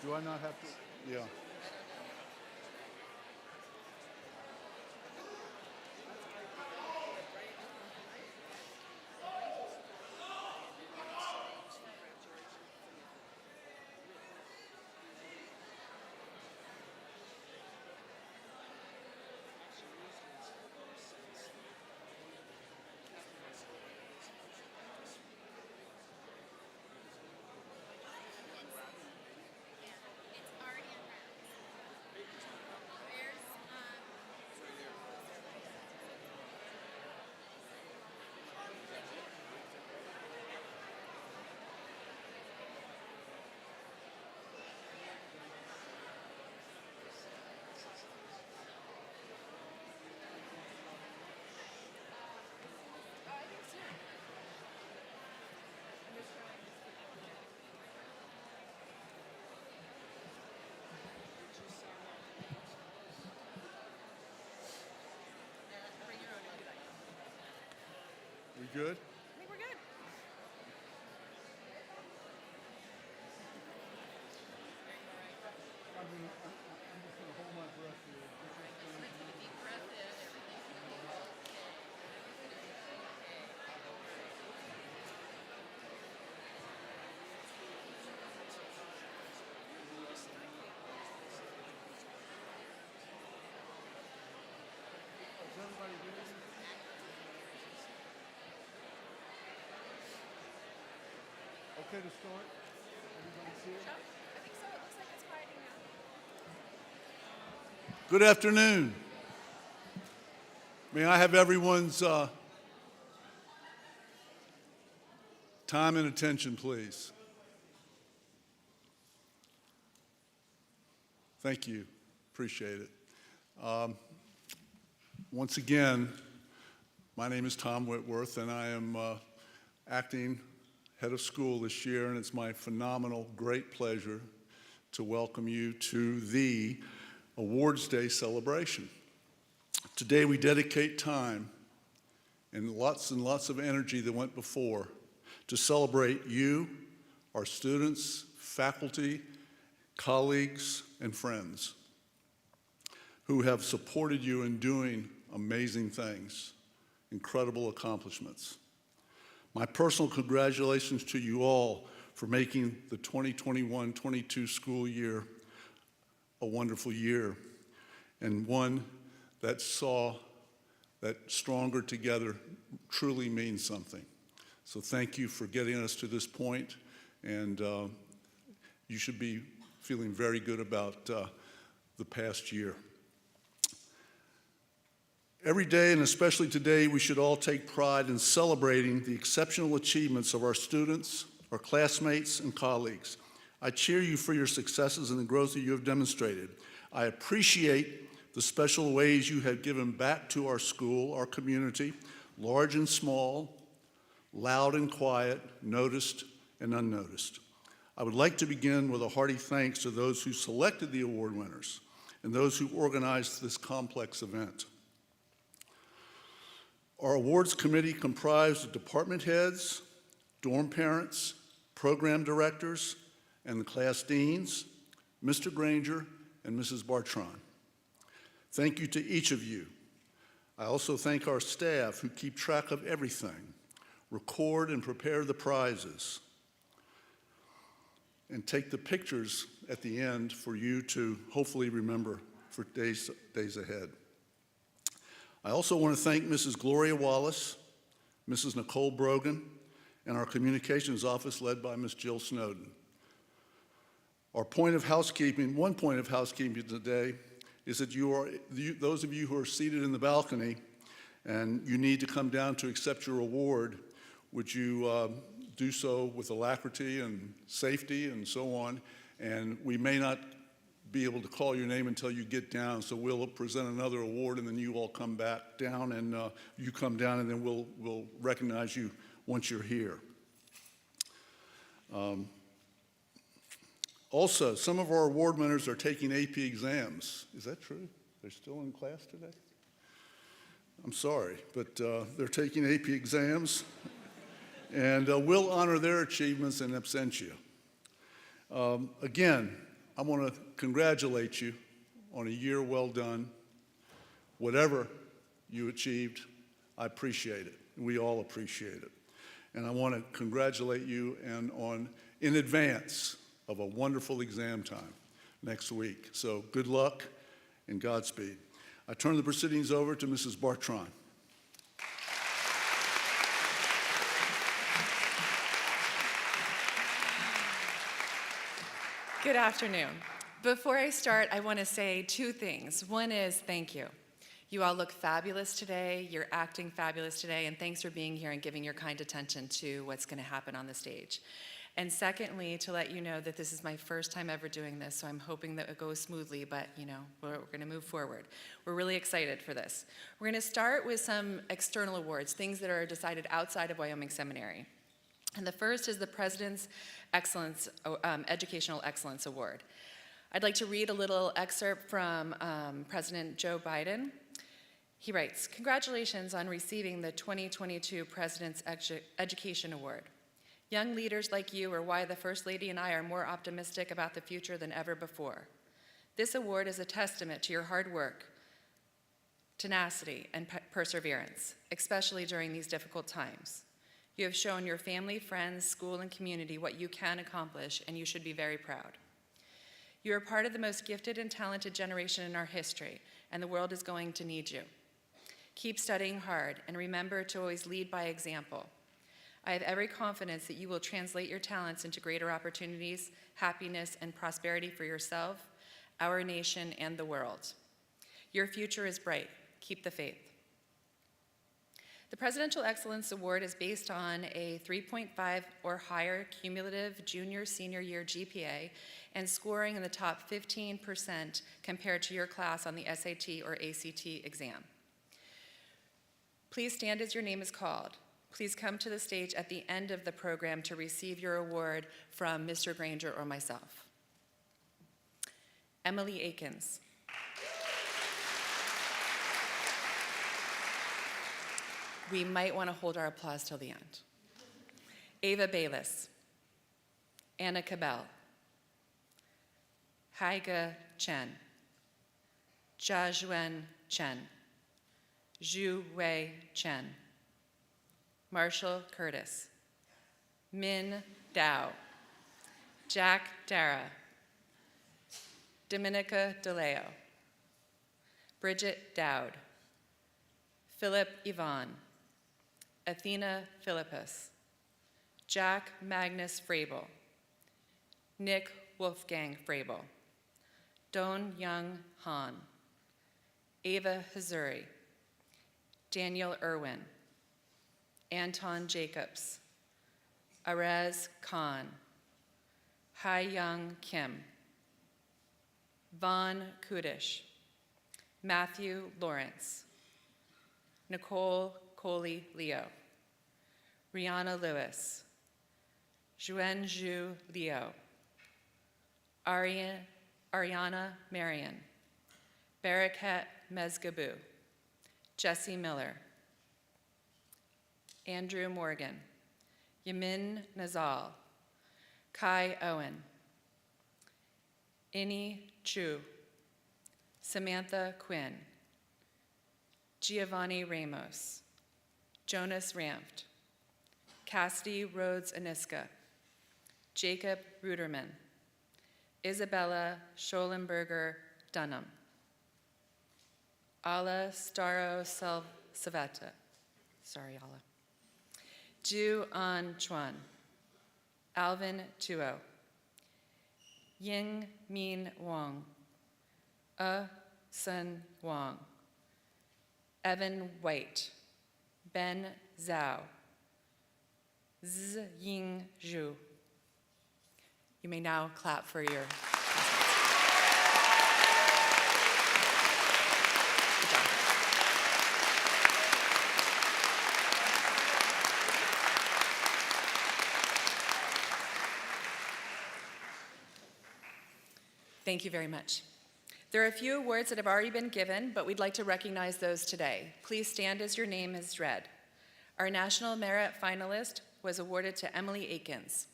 Do I not have to? Yeah. We good? I think we're good. I'm just going to hold my breath here. I'm gonna take a deep breath in. Everything's gonna be okay. Everything's gonna be okay. Is everybody ready? Okay to start? Everybody's here? I think so. It looks like it's quieting down. Good afternoon. May I have everyone's time and attention, please? Thank you. Appreciate it. Once again, my name is Tom Whitworth, and I am acting head of school this year, and it's my phenomenal, great pleasure to welcome you to the Awards Day celebration. Today we dedicate time and lots of energy that went before to celebrate you, our students, faculty, colleagues, and friends who have supported you in doing amazing things, incredible accomplishments. My personal congratulations to you all for making the 2021-22 school year a wonderful year, and one that saw that stronger together truly means something. So thank you for getting us to this point, and you should be feeling very good about the past year. Every day, and especially today, we should all take pride in celebrating the exceptional achievements of our students, our classmates, and colleagues. I cheer you for your successes and the growth that you have demonstrated. I appreciate the special ways you have given back to our school, our community, large and small, loud and quiet, noticed and unnoticed. I would like to begin with a hearty thanks to those who selected the award winners and those who organized this complex event. Our awards committee comprised of department heads, dorm parents, program directors, and the class deans, Mr. Granger and Mrs. Bartron. Thank you to each of you. I also thank our staff who keep track of everything, record and prepare the prizes, and take the pictures at the end for you to hopefully remember for days ahead. I also want to thank Mrs. Gloria Wallace, Mrs. Nicole Brogan, and our communications office led by Ms. Jill Snowden. One point of housekeeping today is that those of you who are seated in the balcony and you need to come down to accept your award, would you do so with alacrity and safety and so on, and we may not be able to call your name until you get down, so we'll present another award and then you all come back down, and you come down, and then we'll recognize you once you're here. Also, some of our award winners are taking AP exams. Is that true? They're still in class today? I'm sorry, but they're taking AP exams, and we'll honor their achievements in absentia. Again, I want to congratulate you on a year well done. Whatever you achieved, I appreciate it. We all appreciate it. And I want to congratulate you in advance of a wonderful exam time next week. So good luck and Godspeed. I turn the proceedings over to Mrs. Bartron. Good afternoon. Before I start, I want to say two things. One is thank you. You all look fabulous today. You're acting fabulous today, and thanks for being here and giving your kind attention to what's going to happen on the stage. And secondly, to let you know that this is my first time ever doing this, so I'm hoping that it goes smoothly, but we're going to move forward. We're really excited for this. We're going to start with some external awards, things that are decided outside of Wyoming Seminary. And the first is the President's Educational Excellence Award. I'd like to read a little excerpt from President Joe Biden. He writes, "Congratulations on receiving the 2022 President's Education Award. Young leaders like you are why the First Lady and I are more optimistic about the future than ever before. This award is a testament to your hard work, tenacity, and perseverance, especially during these difficult times. You have shown your family, friends, school, and community what you can accomplish, and you should be very proud. You are part of the most gifted and talented generation in our history, and the world is going to need you. Keep studying hard, and remember to always lead by example. I have every confidence that you will translate your talents into greater opportunities, happiness, and prosperity for yourself, our nation, and the world. Your future is bright. Keep the faith." The Presidential Excellence Award is based on a 3.5 or higher cumulative junior-senior year GPA and scoring in the top 15% compared to your class on the SAT or ACT exam. Please stand as your name is called. Please come to the stage at the end of the program to receive your award from Mr. Granger or myself. Emily Akins. We might want to hold our applause till the end. Ava Bayless. Anna Cabell. Haiga Chen. Jiazhuan Chen. Zhu Wei Chen. Marshall Curtis. Min Dao. Jack Dara. Dominica DeLeo. Bridget Dowd. Philip Yvonne. Athena Philippus. Jack Magnus Frabel. Nick Wolfgang Frabel. Don Young Han. Ava Hazuri. Daniel Irwin. Anton Jacobs. Arez Khan. Hai Young Kim. Vaughn Kudish. Matthew Lawrence. Nicole Coley Leo. Rihanna Lewis. Zhuanzhu Leo. Ariana Marion. Barakat Mezgabu. Jesse Miller. Andrew Morgan. Yamin Nazal. Kai Owen. Inni Chu. Samantha Quinn. Giovanni Ramos. Jonas Ramft. Cassidy Rhodes Aniska. Jacob Ruderman. Isabella Scholenberger Dunham. Ala Staro Saveta. Sorry, Ala. Ju An Chuan. Alvin Tuo. Ying Min Wang. Sun Wang. Evan White. Ben Zhao. Ying Zhu. You may now clap for your Thank you very much. There are a few awards that have already been given, but we'd like to recognize those today. Please stand as your name is read. Our National Merit finalist was awarded to Emily Akins.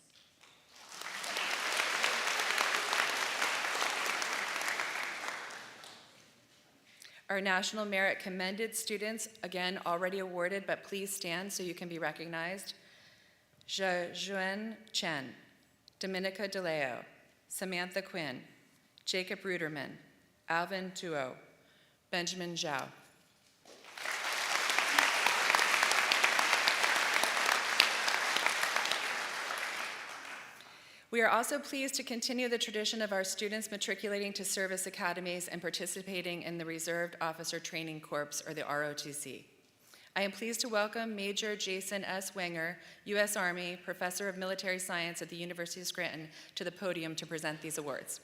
Our National Merit Commended students, again, already awarded, but please stand so you can be recognized. Zhuan Chen, Dominica DeLeo, Samantha Quinn, Jacob Ruderman, Alvin Tuo, Benjamin Zhao. We are also pleased to continue the tradition of our students matriculating to service academies and participating in the Reserved Officer Training Corps, or the ROTC. I am pleased to welcome Major Jason S. Wenger, U.S. Army, Professor of Military Science at the University of Scranton, to the podium to present these awards.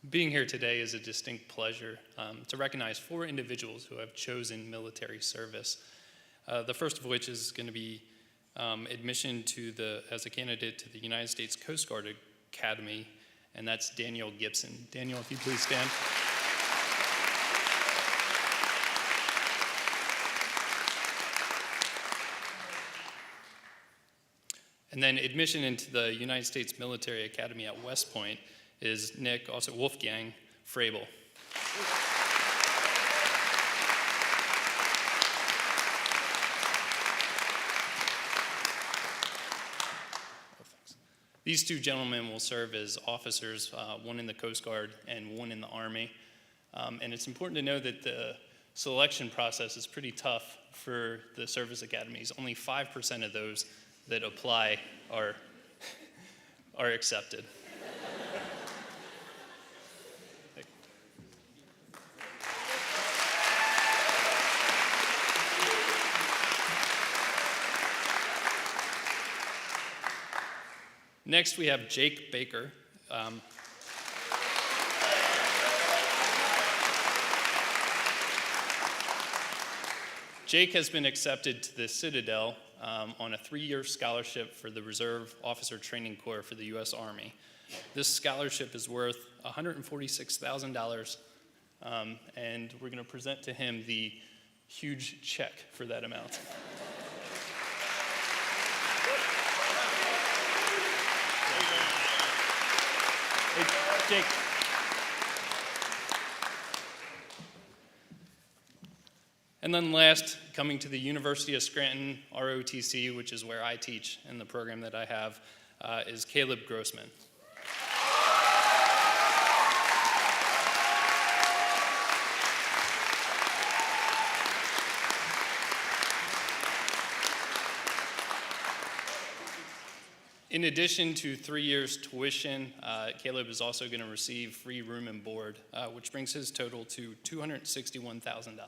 Being here today is a distinct pleasure to recognize 4 individuals who have chosen military service. The first of which is going to be admission as a candidate to the United States Coast Guard Academy, and that's Daniel Gibson. Daniel, if you please stand. And then admission into the United States Military Academy at West Point is Nick, also Wolfgang Frabel. These 2 gentlemen will serve as officers, one in the Coast Guard and one in the Army. And it's important to know that the selection process is pretty tough for the service academies. Only 5% of those that apply are accepted. Next, we have Jake Baker. Jake has been accepted to the Citadel on a 3-year scholarship for the Reserve Officer Training Corps for the U.S. Army. This scholarship is worth $146,000, and we're going to present to him the huge check for that amount. Hey, Jake. And then last, coming to the University of Scranton ROTC, which is where I teach and the program that I have, is Caleb Grossman. In addition to 3 years tuition, Caleb is also going to receive free room and board, which brings his total to $261,000.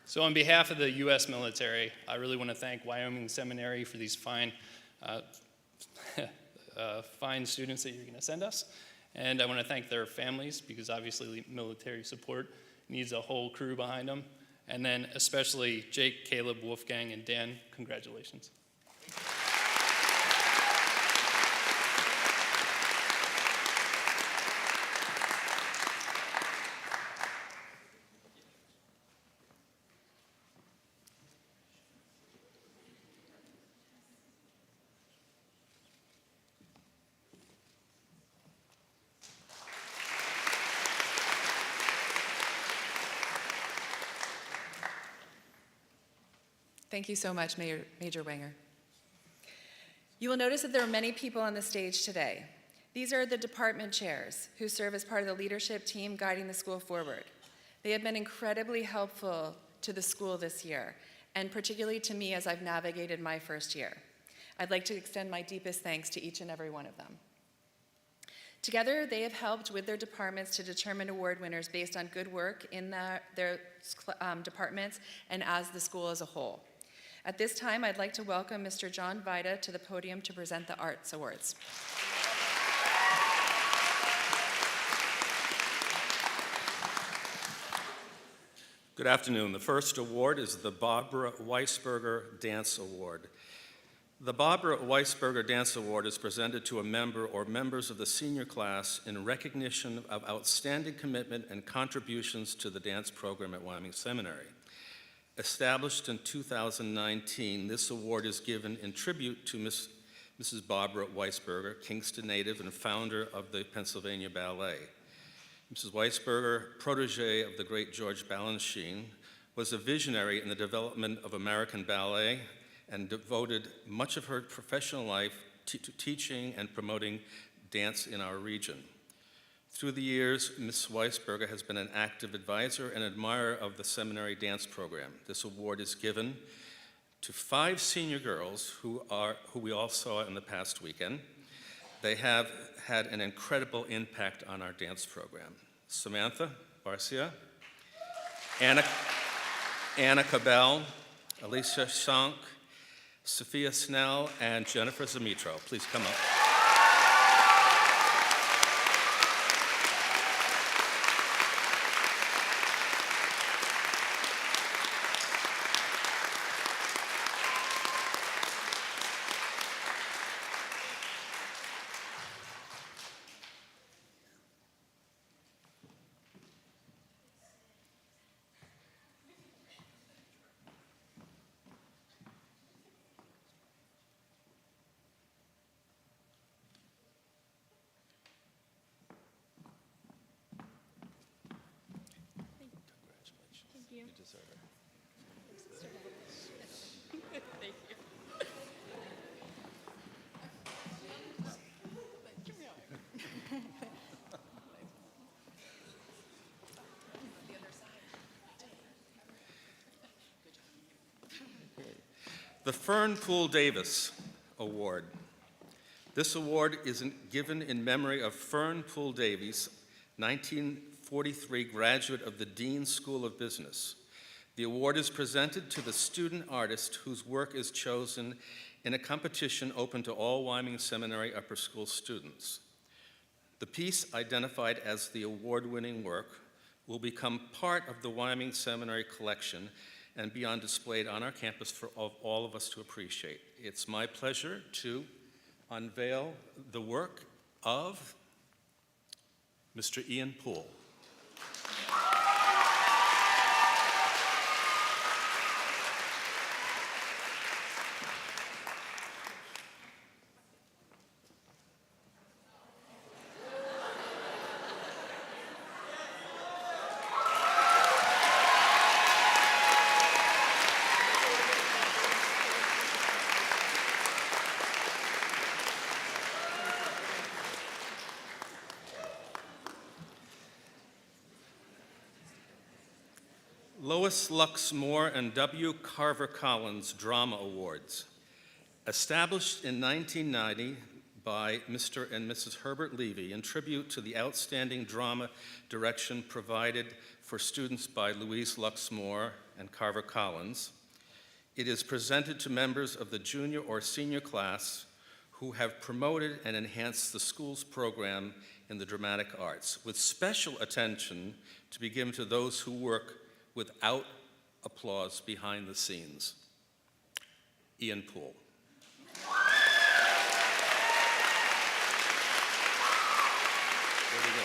So on behalf of the U.S. military, I really want to thank Wyoming Seminary for these fine students that you're going to send us. And I want to thank their families, because obviously military support needs a whole crew behind them. And then especially Jake, Caleb, Wolfgang, and Dan, congratulations. Thank you so much, Major Wenger. You will notice that there are many people on the stage today. These are the department chairs who serve as part of the leadership team guiding the school forward. They have been incredibly helpful to the school this year, and particularly to me as I've navigated my first year. I'd like to extend my deepest thanks to each and every one of them. Together, they have helped with their departments to determine award winners based on good work in their departments and as the school as a whole. At this time, I'd like to welcome Mr. John Vida to the podium to present the Arts Awards. Good afternoon. The first award is the Barbara Weisberger Dance Award. The Barbara Weisberger Dance Award is presented to a member or members of the senior class in recognition of outstanding commitment and contributions to the dance program at Wyoming Seminary. Established in 2019, this award is given in tribute to Mrs. Barbara Weisberger, Kingston native and founder of the Pennsylvania Ballet. Mrs. Weisberger, protege of the great George Balanchine, was a visionary in the development of American ballet and devoted much of her professional life to teaching and promoting dance in our region. Through the years, Ms. Weisberger has been an active advisor and admirer of the seminary dance program. This award is given to 5 senior girls who we all saw in the past weekend. They have had an incredible impact on our dance program. Samantha Barcia, Anna Cabell, Alicia Shank, Sophia Snell, and Jennifer Zamitro. Please come up. You. You deserve it. Thank you. The Fern Poole Davis Award. This award is given in memory of Fern Poole Davies, 1943 graduate of the Dean School of Business. The award is presented to the student artist whose work is chosen in a competition open to all Wyoming Seminary upper school students. The piece, identified as the award-winning work, will become part of the Wyoming Seminary collection and be on display on our campus for all of us to appreciate. It's my pleasure to unveil the work of Mr. Ian Poole. Lois Lux Moore and W. Carver Collins Drama Awards. Established in 1990 by Mr. and Mrs. Herbert Levy in tribute to the outstanding drama direction provided for students by Louise Lux Moore and Carver Collins, it is presented to members of the junior or senior class who have promoted and enhanced the school's program in the dramatic arts, with special attention to be given to those who work without applause behind the scenes. Ian Poole. There we go.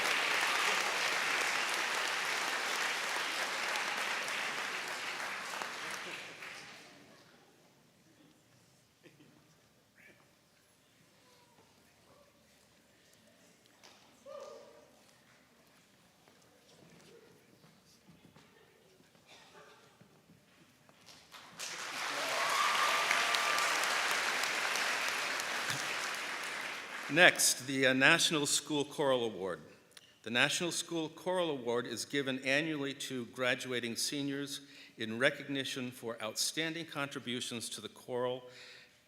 Next, the National School Choral Award. The National School Choral Award is given annually to graduating seniors in recognition for outstanding contributions to the choral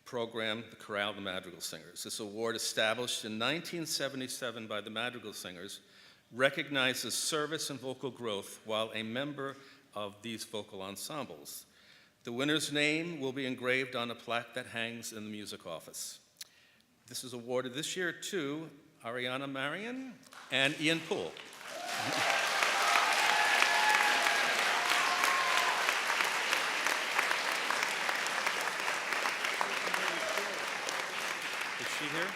program, the Chorale of the Madrigal Singers. This award, established in 1977 by the Madrigal Singers, recognizes service and vocal growth while a member of these vocal ensembles. The winner's name will be engraved on a plaque that hangs in the music office. This is awarded this year to Ariana Marion and Ian Poole. Is she here?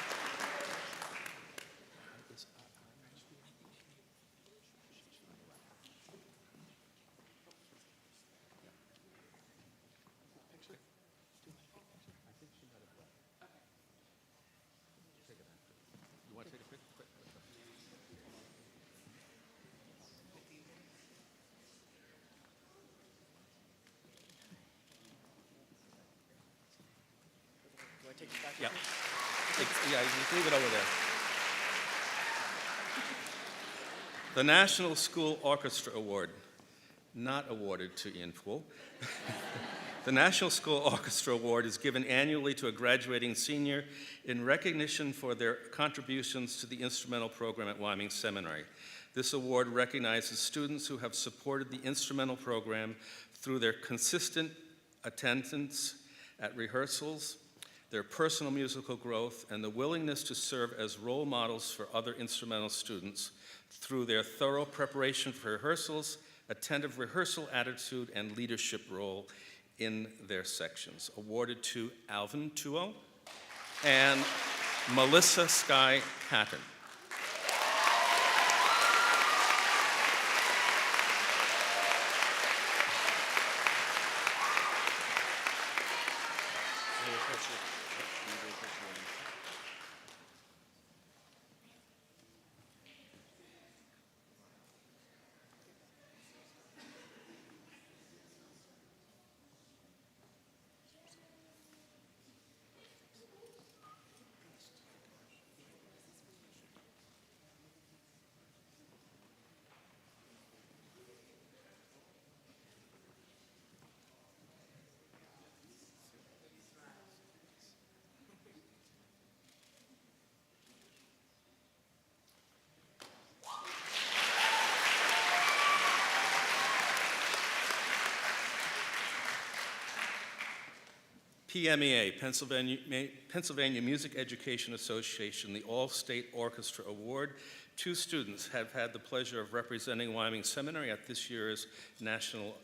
You want to take a picture? Yeah. Yeah, you can leave it over there. The National School Orchestra Award, not awarded to Ian Poole. The National School Orchestra Award is given annually to a graduating senior in recognition for their contributions to the instrumental program at Wyoming Seminary. This award recognizes students who have supported the instrumental program through their consistent attendance at rehearsals, their personal musical growth, and the willingness to serve as role models for other instrumental students through their thorough preparation for rehearsals, attentive rehearsal attitude, and leadership role in their sections. Awarded to Alvin Tuo and Melissa Sky Patton. PMEA, Pennsylvania Music Education Association, the All-State Orchestra Award. 2 students have had the pleasure of representing Wyoming Seminary at this year's national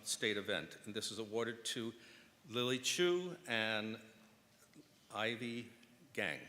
state event. And this is awarded to Lily Chu and Ivy Gang.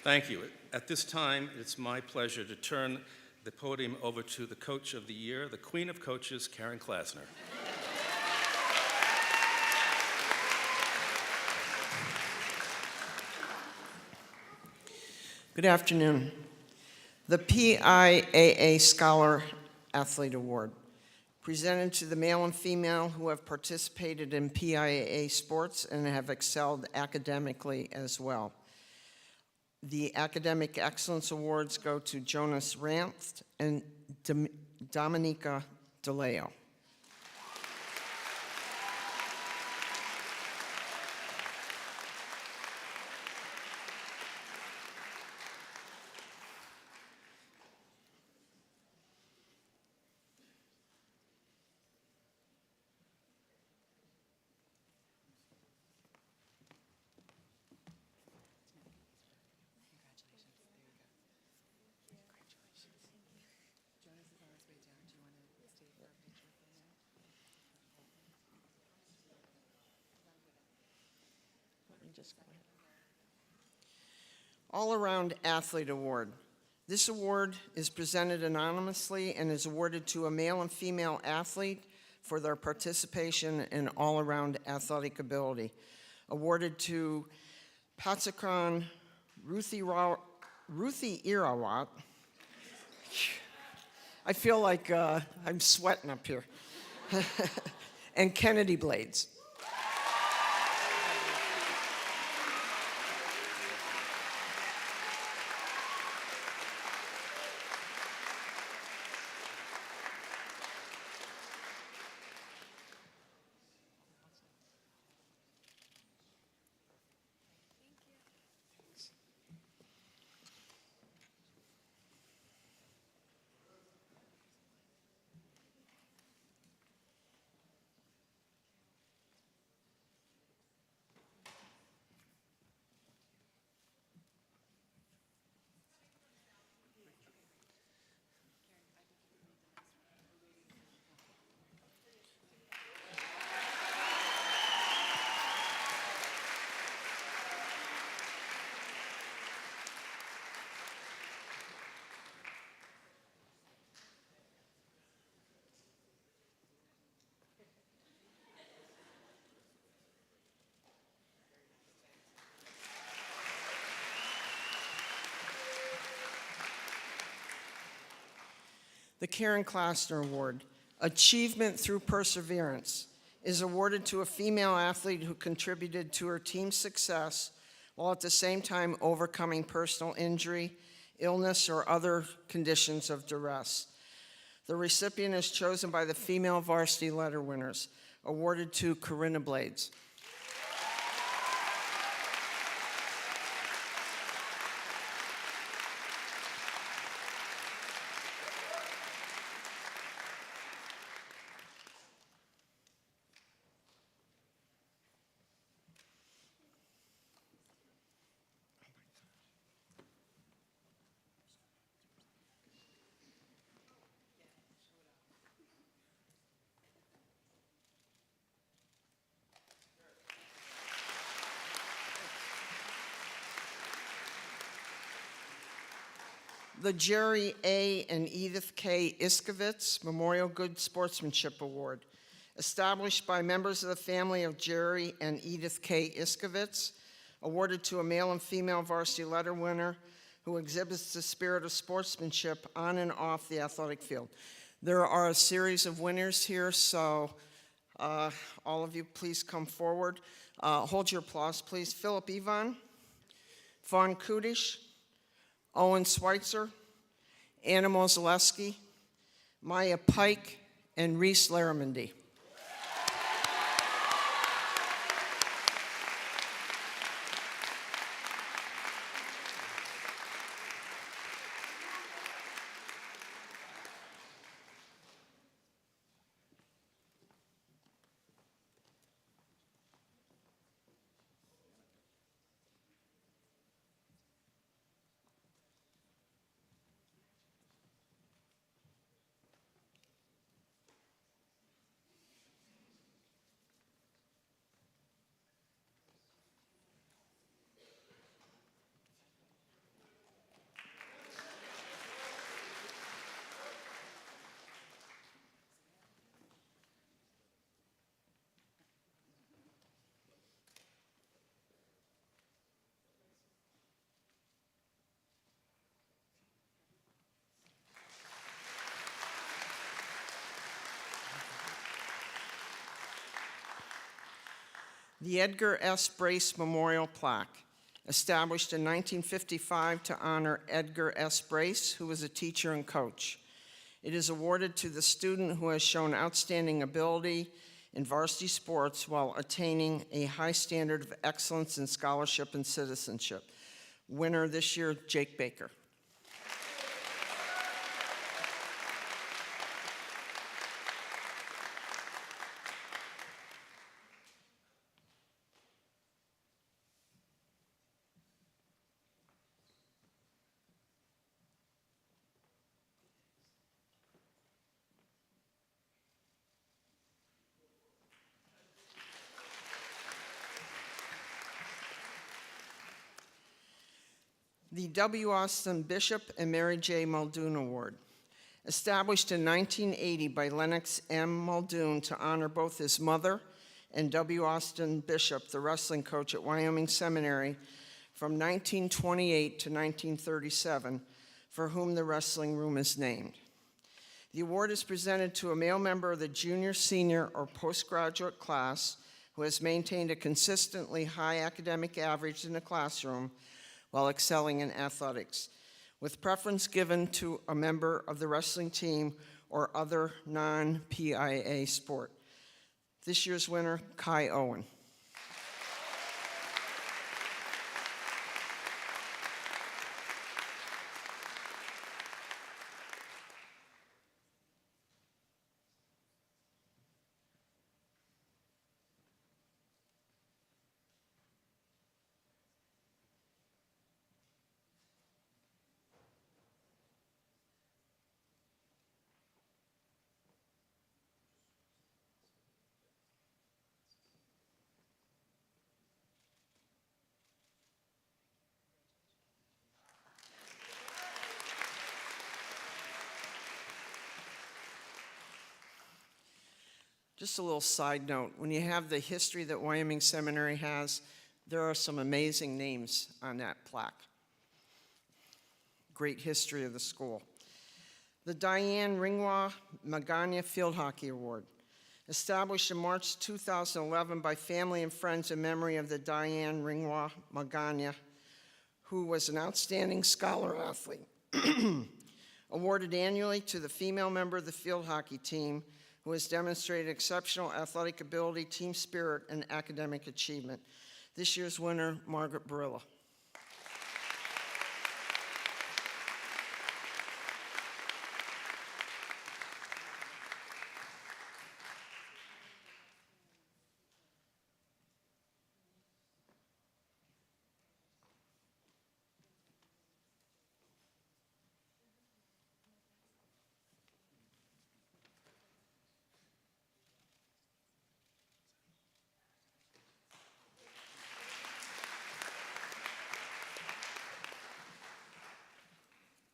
Thank you. At this time, it's my pleasure to turn the podium over to the Coach of the Year, the Queen of Coaches, Karen Klasner. Good afternoon. The PIAA Scholar Athlete Award, presented to the male and female who have participated in PIAA sports and have excelled academically as well. The Academic Excellence Awards go to Jonas Ranft and Dominica DeLeo. All-Around Athlete Award. This award is presented anonymously and is awarded to a male and female athlete for their participation in all-around athletic ability. Awarded to Patsakran Ruthie Irawat. I feel like I'm sweating up here. And Kennedy Blades. The Karen Klassner Award, Achievement Through Perseverance, is awarded to a female athlete who contributed to her team's success while at the same time overcoming personal injury, illness, or other conditions of duress. The recipient is chosen by the female varsity letter winners, awarded to Corinna Blades. The Jerry A. and Edith K. Iskovitz Memorial Good Sportsmanship Award, established by members of the family of Jerry and Edith K. Iskovitz, awarded to a male and female varsity letter winner who exhibits the spirit of sportsmanship on and off the athletic field. There are a series of winners here, so all of you please come forward. Hold your applause, please. Philip Ivan, Vaughn Kudish, Owen Schweitzer, Anna Mozaleski, Maya Pike, and Reese Laramondy. The Edgar S. Brace Memorial Plaque, established in 1955 to honor Edgar S. Brace, who was a teacher and coach. It is awarded to the student who has shown outstanding ability in varsity sports while attaining a high standard of excellence in scholarship and citizenship. Winner this year, Jake Baker. The W. Austin Bishop and Mary J. Muldoon Award, established in 1980 by Lennox M. Muldoon to honor both his mother and W. Austin Bishop, the wrestling coach at Wyoming Seminary from 1928 to 1937, for whom the wrestling room is named. The award is presented to a male member of the junior, senior, or postgraduate class who has maintained a consistently high academic average in the classroom while excelling in athletics, with preference given to a member of the wrestling team or other non-PIAA sport. This year's winner, Kai Owen. Just a little side note, when you have the history that Wyoming Seminary has, there are some amazing names on that plaque. Great history of the school. The Diane Ringwa Magana Field Hockey Award. Established in March 2011 by family and friends in memory of the Diane Ringwa Magana, who was an outstanding scholar athlete. Awarded annually to the female member of the field hockey team who has demonstrated exceptional athletic ability, team spirit, and academic achievement. This year's winner, Margaret Barilla.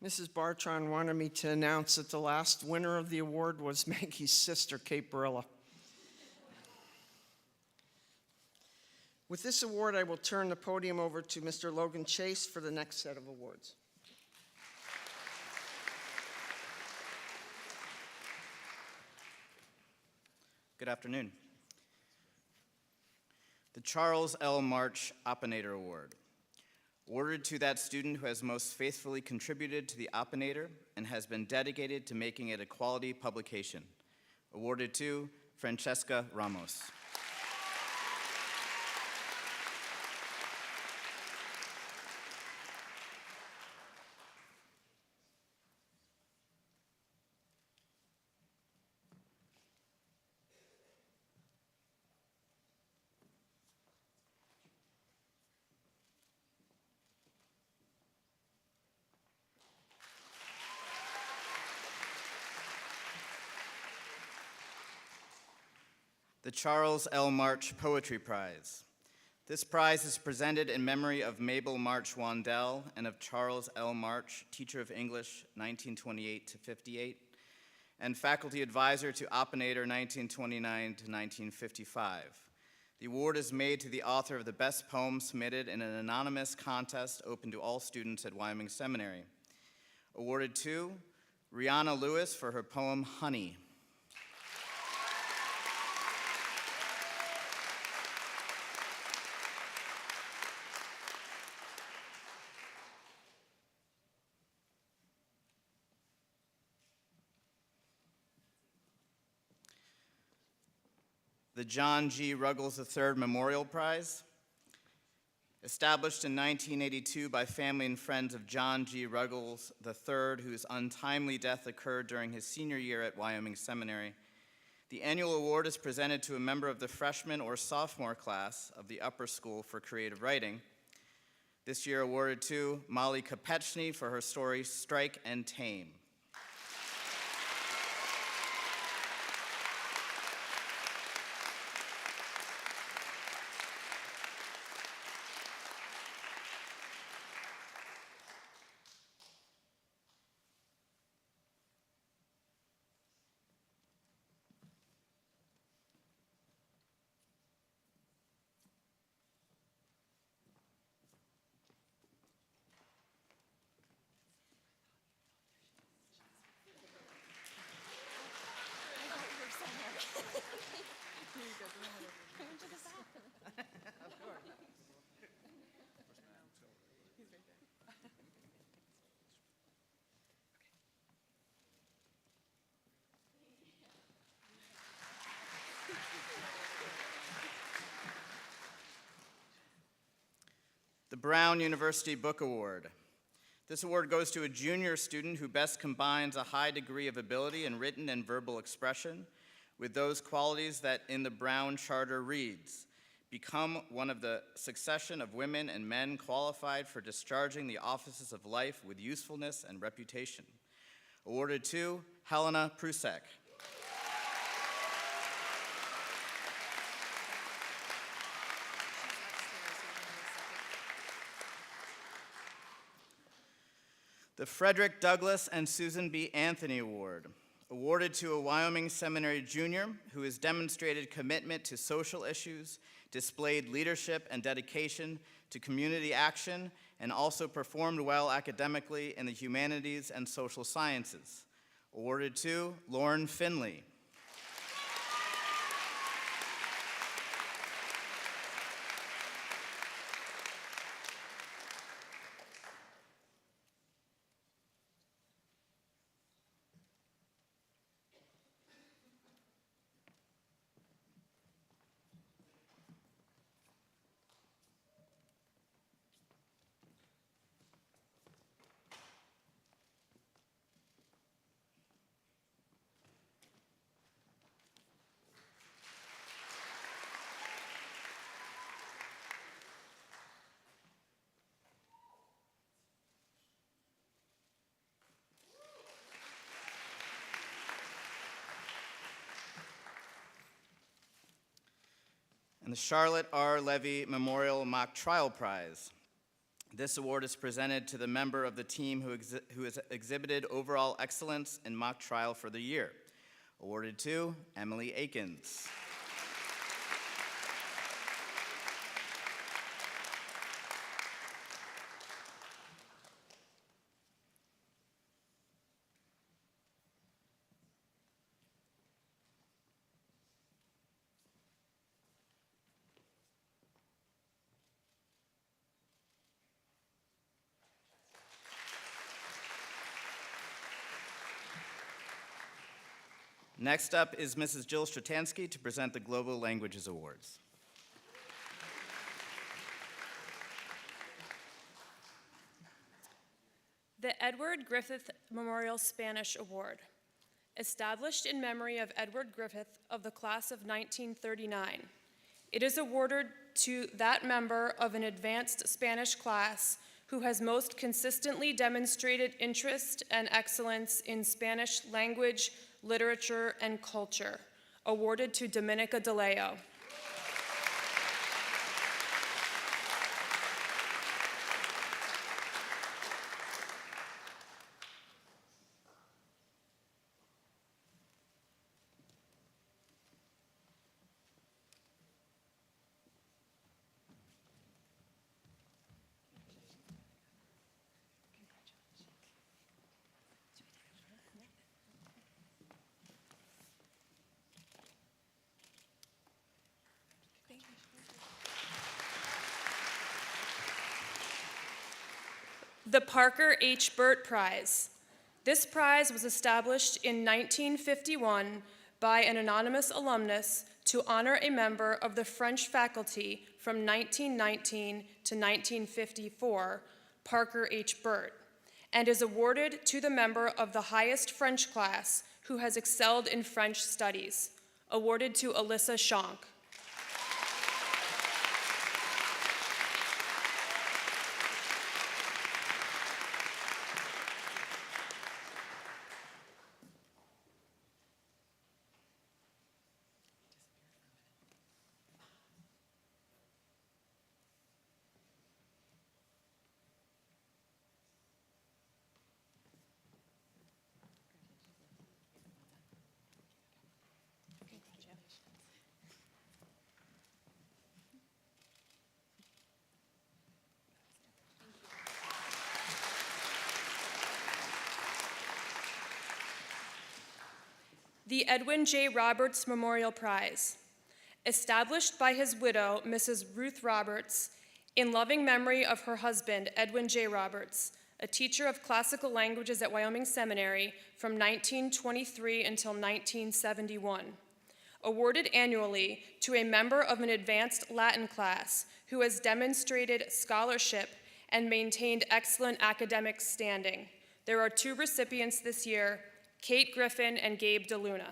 Mrs. Bartron wanted me to announce that the last winner of the award was Maggie's sister, Kate Barilla. With this award, I will turn the podium over to Mr. Logan Chase for the next set of awards. Good afternoon. The Charles L. March Opinator Award. Awarded to that student who has most faithfully contributed to the Opinator and has been dedicated to making it a quality publication. Awarded to Francesca Ramos. The Charles L. March Poetry Prize. This prize is presented in memory of Mabel March Wandell and of Charles L. March, teacher of English, 1928 to 58, and faculty advisor to Opinator, 1929 to 1955. The award is made to the author of the best poem submitted in an anonymous contest open to all students at Wyoming Seminary. Awarded to Rihanna Lewis for her poem, Honey. The John G. Ruggles III Memorial Prize. Established in 1982 by family and friends of John G. Ruggles III, whose untimely death occurred during his senior year at Wyoming Seminary, the annual award is presented to a member of the freshman or sophomore class of the upper school for creative writing. This year awarded to Molly Kopechny for her story, Strike and Tame. The Brown University Book Award. This award goes to a junior student who best combines a high degree of ability in written and verbal expression with those qualities that in the Brown Charter reads, become one of the succession of women and men qualified for discharging the offices of life with usefulness and reputation. Awarded to Helena Prusek. The Frederick Douglass and Susan B. Anthony Award, awarded to a Wyoming Seminary junior who has demonstrated commitment to social issues, displayed leadership and dedication to community action, and also performed well academically in the humanities and social sciences. Awarded to Lauren Finley. And the Charlotte R. Levy Memorial Mock Trial Prize. This award is presented to the member of the team who has exhibited overall excellence in mock trial for the year. Awarded to Emily Akins. Next up is Mrs. Jill Stratansky to present the Global Languages Awards. The Edward Griffith Memorial Spanish Award. Established in memory of Edward Griffith of the class of 1939, it is awarded to that member of an advanced Spanish class who has most consistently demonstrated interest and excellence in Spanish language, literature, and culture. Awarded to Dominica DeLeo. The Parker H. Burt Prize. This prize was established in 1951 by an anonymous alumnus to honor a member of the French faculty from 1919 to 1954, Parker H. Burt, and is awarded to the member of the highest French class who has excelled in French studies. Awarded to Alyssa Schonk. The Edwin J. Roberts Memorial Prize. Established by his widow, Mrs. Ruth Roberts, in loving memory of her husband, Edwin J. Roberts, a teacher of classical languages at Wyoming Seminary from 1923 until 1971. Awarded annually to a member of an advanced Latin class who has demonstrated scholarship and maintained excellent academic standing. There are two recipients this year, Kate Griffin and Gabe DeLuna.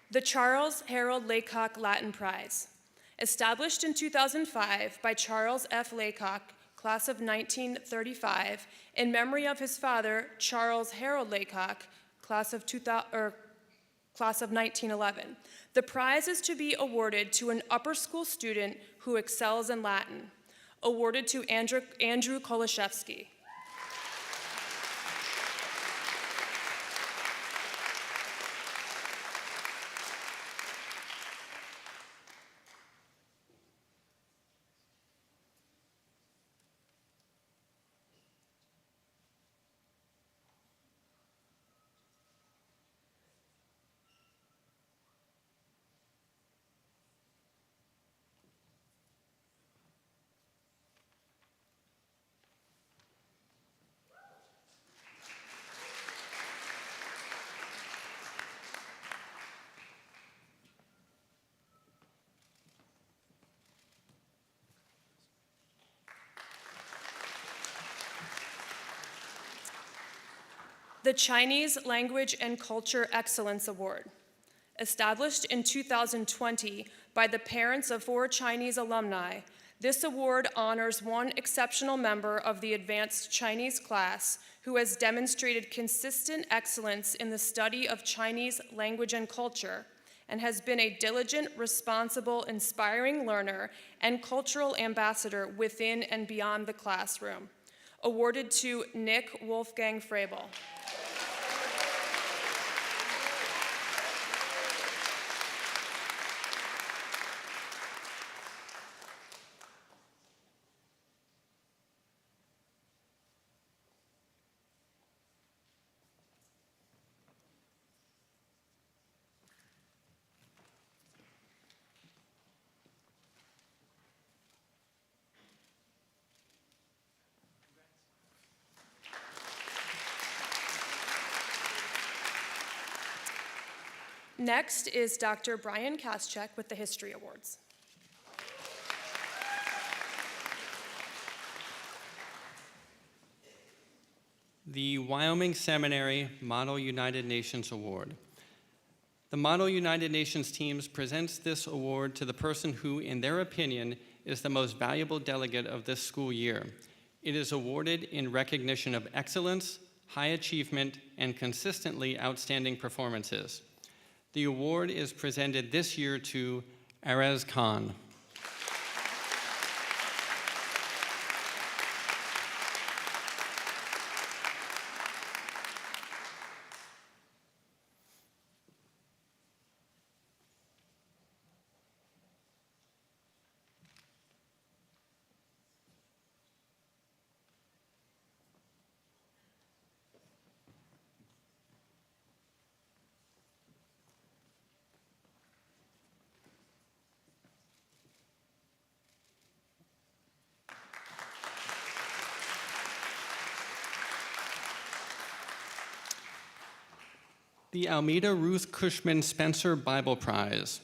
The Charles Harold Laycock Latin Prize. Established in 2005 by Charles F. Laycock, class of 1935, in memory of his father, Charles Harold Laycock, class of 1911. The prize is to be awarded to an upper school student who excels in Latin. Awarded to Andrew Kolashevsky. The Chinese Language and Culture Excellence Award. Established in 2020 by the parents of 4 Chinese alumni, this award honors one exceptional member of the advanced Chinese class who has demonstrated consistent excellence in the study of Chinese language and culture and has been a diligent, responsible, inspiring learner and cultural ambassador within and beyond the classroom. Awarded to Nick Wolfgang Frabel. Next is Dr. Brian Kaschek with the History Awards. The Wyoming Seminary Model United Nations Award. The Model United Nations teams presents this award to the person who, in their opinion, is the most valuable delegate of this school year. It is awarded in recognition of excellence, high achievement, and consistently outstanding performances. The award is presented this year to Arez Khan. The Almeda Ruth Cushman Spencer Bible Prize.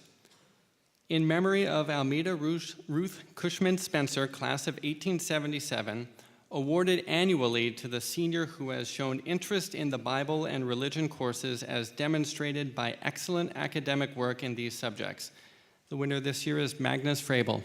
In memory of Almeda Ruth Cushman Spencer, class of 1877, awarded annually to the senior who has shown interest in the Bible and religion courses as demonstrated by excellent academic work in these subjects. The winner this year is Magnus Frabel.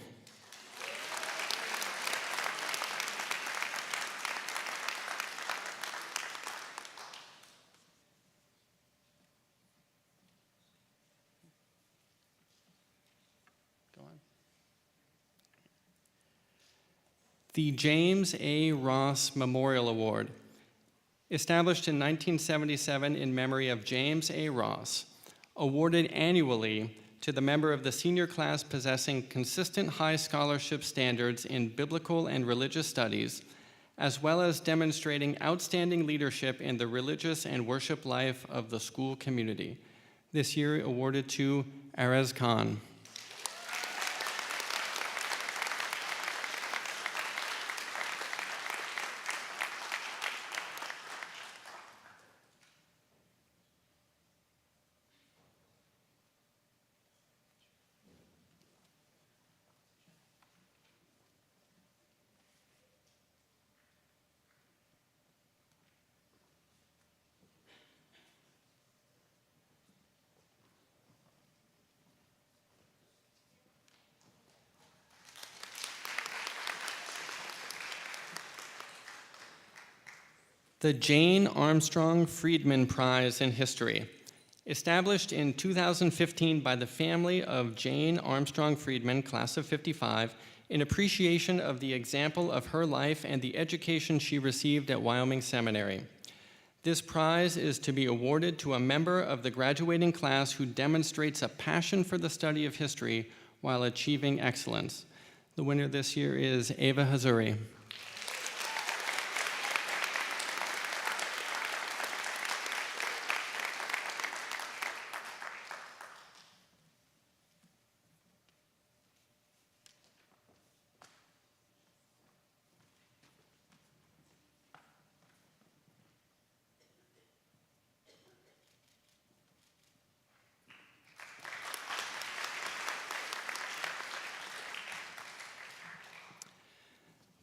The James A. Ross Memorial Award. Established in 1977 in memory of James A. Ross, awarded annually to the member of the senior class possessing consistent high scholarship standards in biblical and religious studies, as well as demonstrating outstanding leadership in the religious and worship life of the school community. This year awarded to Arez Khan. The Jane Armstrong Friedman Prize in History. Established in 2015 by the family of Jane Armstrong Friedman, class of '55, in appreciation of the example of her life and the education she received at Wyoming Seminary. This prize is to be awarded to a member of the graduating class who demonstrates a passion for the study of history while achieving excellence. The winner this year is Ava Hazuri.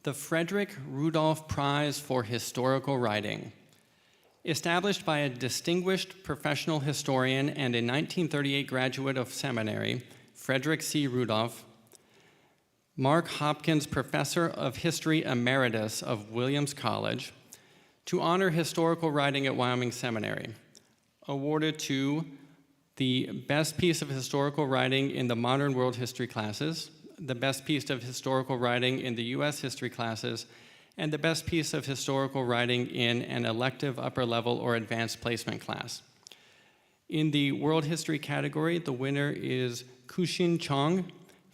The Frederick Rudolph Prize for Historical Writing. Established by a distinguished professional historian and a 1938 graduate of seminary, Frederick C. Rudolph, Mark Hopkins Professor of History Emeritus of Williams College, to honor historical writing at Wyoming Seminary. Awarded to the best piece of historical writing in the modern world history classes, the best piece of historical writing in the U.S. history classes, and the best piece of historical writing in an elective upper level or advanced placement class. In the world history category, the winner is Kuxin Chong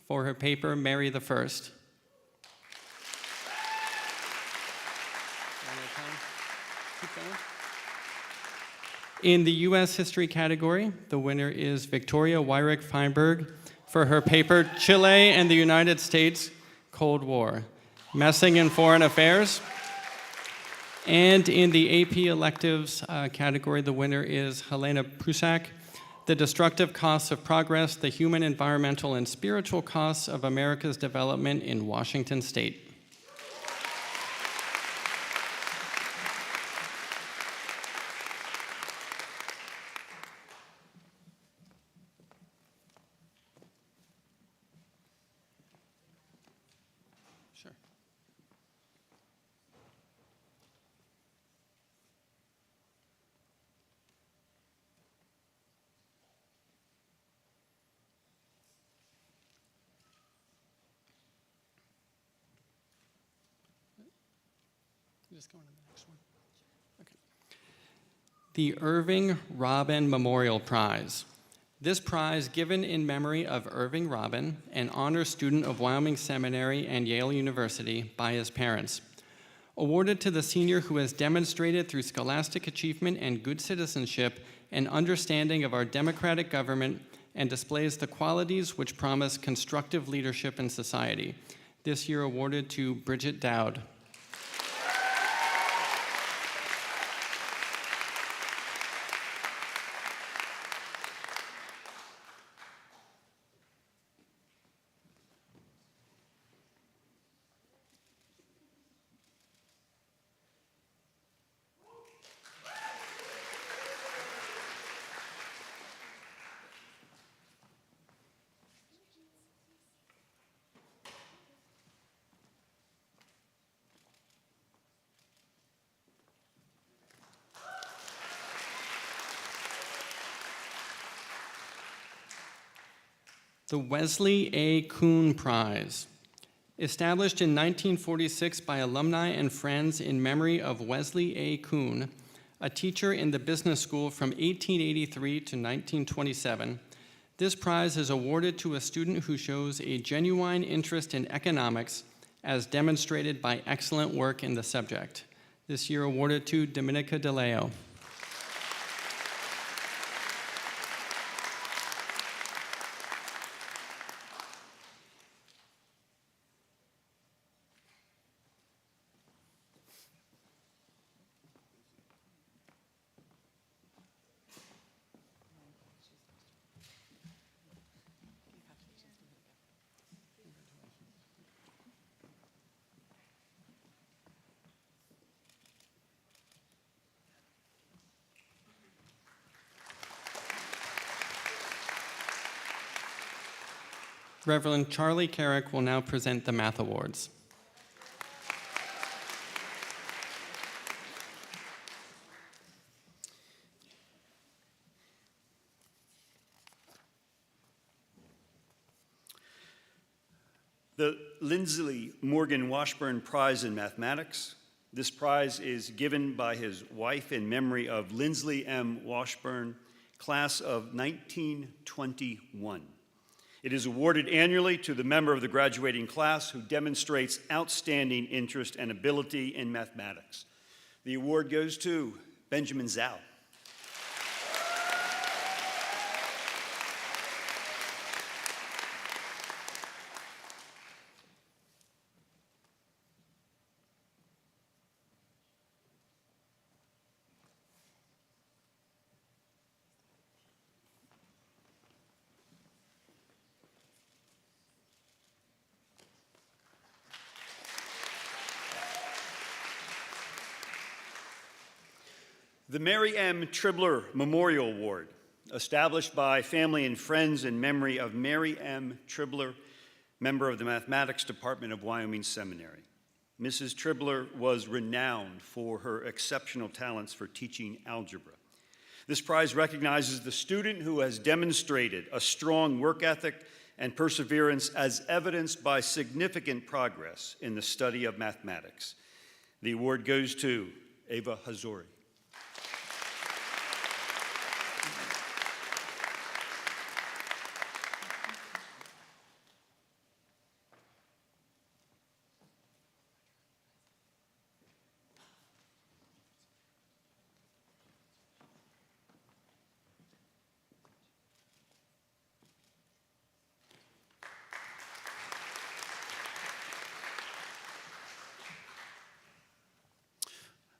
for her paper, Mary the First. In the U.S. history category, the winner is Victoria Wyrick Feinberg for her paper, Chile and the United States, Cold War, Messing in Foreign Affairs. And in the AP electives category, the winner is Helena Prusak, The Destructive Costs of Progress, the Human, Environmental, and Spiritual Costs of America's Development in Washington State. Sure. Just go on to the next one. Okay. The Irving Robin Memorial Prize. This prize, given in memory of Irving Robin, an honor student of Wyoming Seminary and Yale University, by his parents. Awarded to the senior who has demonstrated through scholastic achievement and good citizenship an understanding of our democratic government and displays the qualities which promise constructive leadership in society. This year awarded to Bridget Dowd. The Wesley A. Kuhn Prize. Established in 1946 by alumni and friends in memory of Wesley A. Kuhn, a teacher in the business school from 1883 to 1927, this prize is awarded to a student who shows a genuine interest in economics as demonstrated by excellent work in the subject. This year awarded to Dominica DeLeo. Reverend Charlie Carrick will now present the Math Awards. The Lindsley Morgan Washburn Prize in Mathematics. This prize is given by his wife in memory of Lindsley M. Washburn, class of 1921. It is awarded annually to the member of the graduating class who demonstrates outstanding interest and ability in mathematics. The award goes to Benjamin Zhao. The Mary M. Tribler Memorial Award, established by family and friends in memory of Mary M. Tribler, member of the Mathematics Department of Wyoming Seminary. Mrs. Tribler was renowned for her exceptional talents for teaching algebra. This prize recognizes the student who has demonstrated a strong work ethic and perseverance as evidenced by significant progress in the study of mathematics. The award goes to Ava Hazori.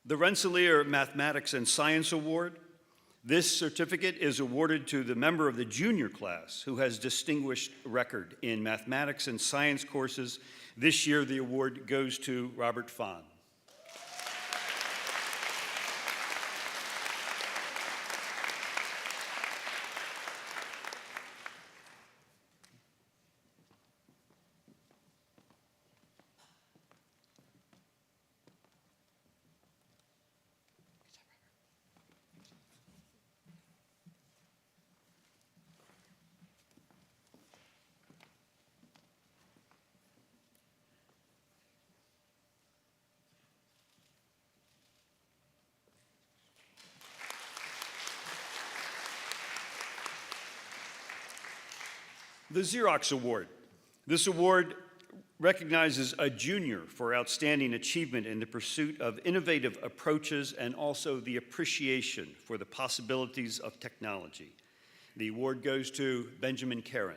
The Rensselaer Mathematics and Science Award. This certificate is awarded to the member of the junior class who has distinguished record in mathematics and science courses. This year, the award goes to Robert Fahn. The Xerox Award. This award recognizes a junior for outstanding achievement in the pursuit of innovative approaches and also the appreciation for the possibilities of technology. The award goes to Benjamin Karen.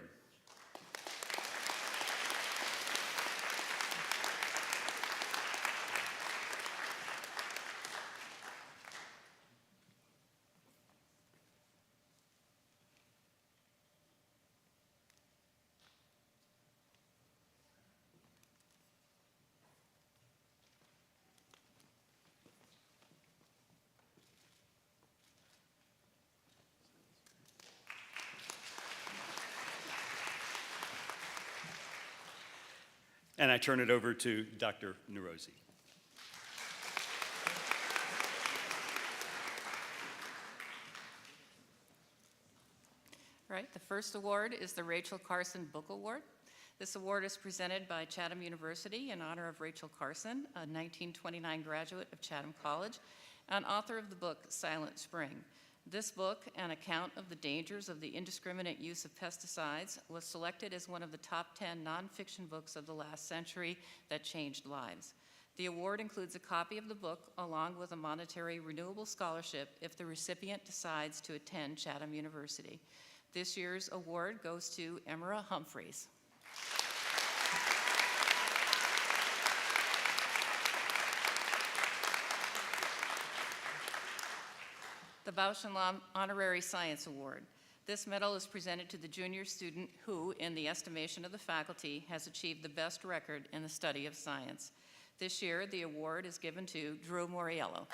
And I turn it over to Dr. Nerosi. All right, the first award is the Rachel Carson Book Award. This award is presented by Chatham University in honor of Rachel Carson, a 1929 graduate of Chatham College and author of the book Silent Spring. This book, an account of the dangers of the indiscriminate use of pesticides, was selected as one of the top 10 nonfiction books of the last century that changed lives. The award includes a copy of the book along with a monetary renewable scholarship if the recipient decides to attend Chatham University. This year's award goes to Emera Humphreys. The Bausch & Lomb Honorary Science Award. This medal is presented to the junior student who, in the estimation of the faculty, has achieved the best record in the study of science. This year, the award is given to Drew Moriello.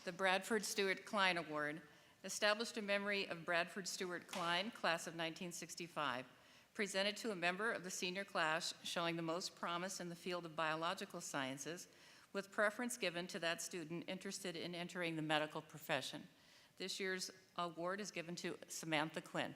The Bradford Stewart Klein Award, established in memory of Bradford Stewart Klein, class of 1965, presented to a member of the senior class showing the most promise in the field of biological sciences, with preference given to that student interested in entering the medical profession. This year's award is given to Samantha Quinn.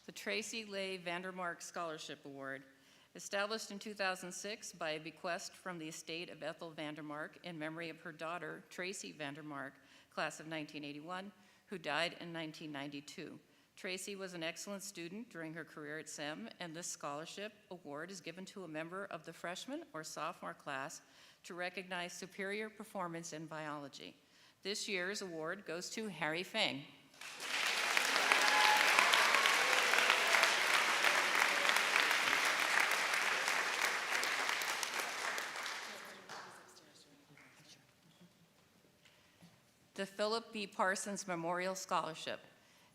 The Tracy Leigh Vandermark Scholarship Award, established in 2006 by a bequest from the estate of Ethel Vandermark in memory of her daughter, Tracy Vandermark, class of 1981, who died in 1992. Tracy was an excellent student during her career at SEM, and this scholarship award is given to a member of the freshman or sophomore class to recognize superior performance in biology. This year's award goes to Harry Fang. The Philip B. Parsons Memorial Scholarship,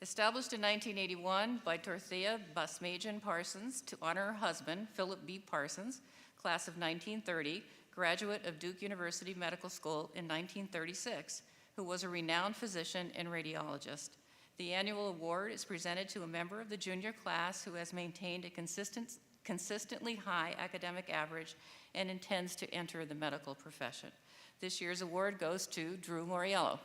established in 1981 by Dorothea Basmajian Parsons to honor her husband, Philip B. Parsons, class of 1930, graduate of Duke University Medical School in 1936, who was a renowned physician and radiologist. The annual award is presented to a member of the junior class who has maintained a consistently high academic average and intends to enter the medical profession. This year's award goes to Drew Moriello.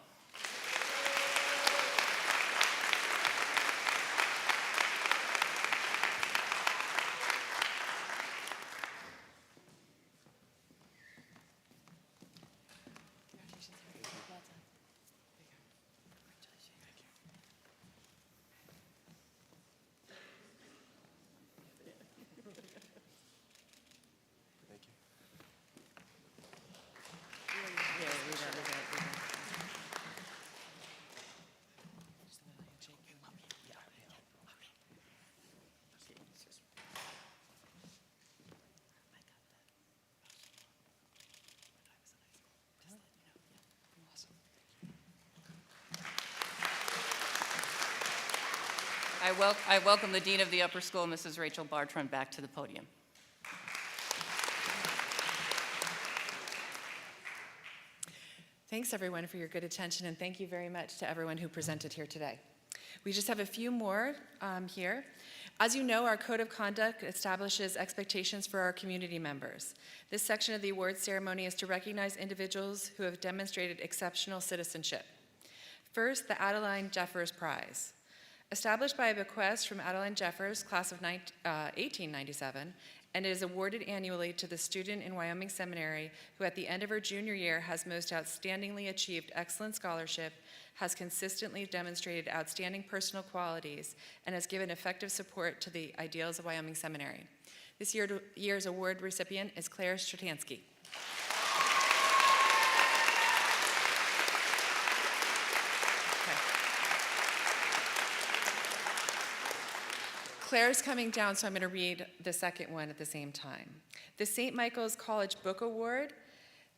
I welcome the Dean of the Upper School, Mrs. Rachel Bartram, back to the podium. Thanks, everyone, for your good attention, and thank you very much to everyone who presented here today. We just have a few more here. As you know, our Code of Conduct establishes expectations for our community members. This section of the awards ceremony is to recognize individuals who have demonstrated exceptional citizenship. First, the Adeline Jeffers Prize. Established by a bequest from Adeline Jeffers, class of 1897, and it is awarded annually to the student in Wyoming Seminary who at the end of her junior year has most outstandingly achieved excellent scholarship, has consistently demonstrated outstanding personal qualities, and has given effective support to the ideals of Wyoming Seminary. This year's award recipient is Claire Stratansky. Claire's coming down, so I'm going to read the second one at the same time. The St. Michael's College Book Award.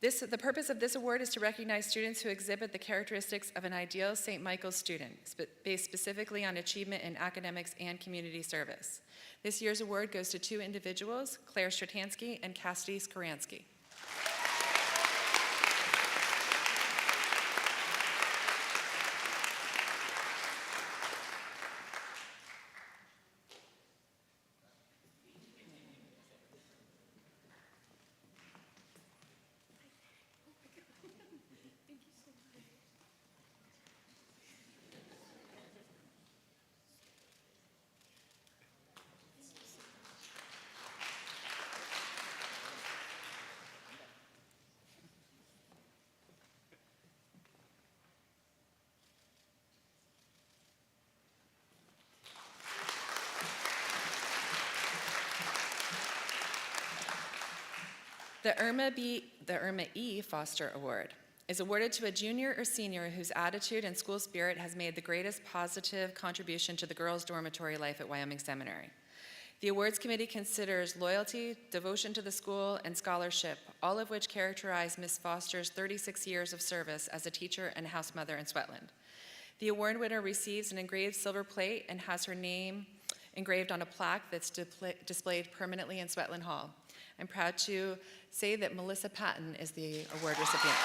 The purpose of this award is to recognize students who exhibit the characteristics of an ideal St. Michael's student, based specifically on achievement in academics and community service. This year's award goes to two individuals, Claire Stratansky and Cassidy Skaransky. The Irma E. Foster Award is awarded to a junior or senior whose attitude and school spirit has made the greatest positive contribution to the girls' dormitory life at Wyoming Seminary. The awards committee considers loyalty, devotion to the school, and scholarship, all of which characterize Ms. Foster's 36 years of service as a teacher and house mother in Swetland. The award winner receives an engraved silver plate and has her name engraved on a plaque that's displayed permanently in Swetland Hall. I'm proud to say that Melissa Patton is the award recipient.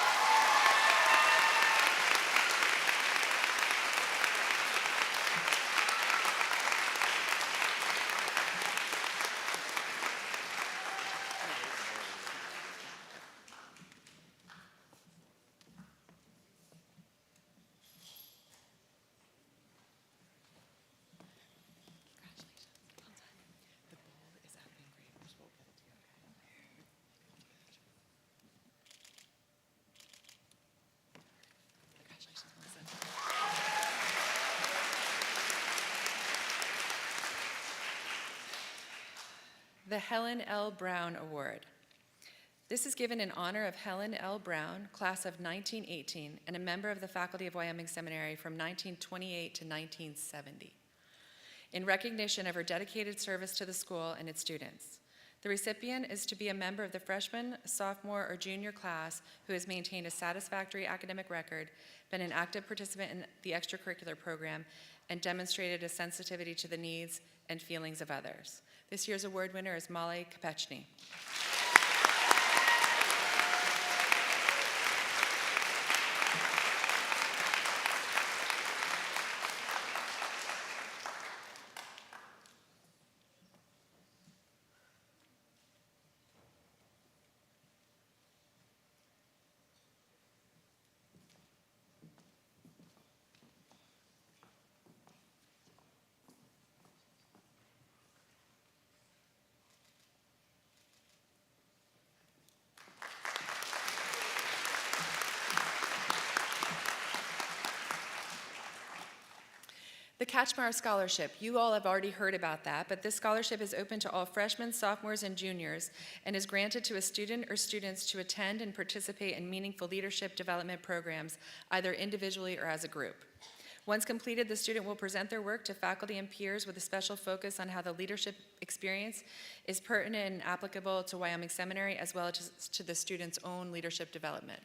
The Helen L. Brown Award. This is given in honor of Helen L. Brown, class of 1918, and a member of the faculty of Wyoming Seminary from 1928 to 1970, in recognition of her dedicated service to the school and its students. The recipient is to be a member of the freshman, sophomore, or junior class who has maintained a satisfactory academic record, been an active participant in the extracurricular program, and demonstrated a sensitivity to the needs and feelings of others. This year's award winner is Molly Kopechny. The Kachmar Scholarship, you all have already heard about that, but this scholarship is open to all freshmen, sophomores, and juniors, and is granted to a student or students to attend and participate in meaningful leadership development programs, either individually or as a group. Once completed, the student will present their work to faculty and peers with a special focus on how the leadership experience is pertinent and applicable to Wyoming Seminary, as well as to the student's own leadership development.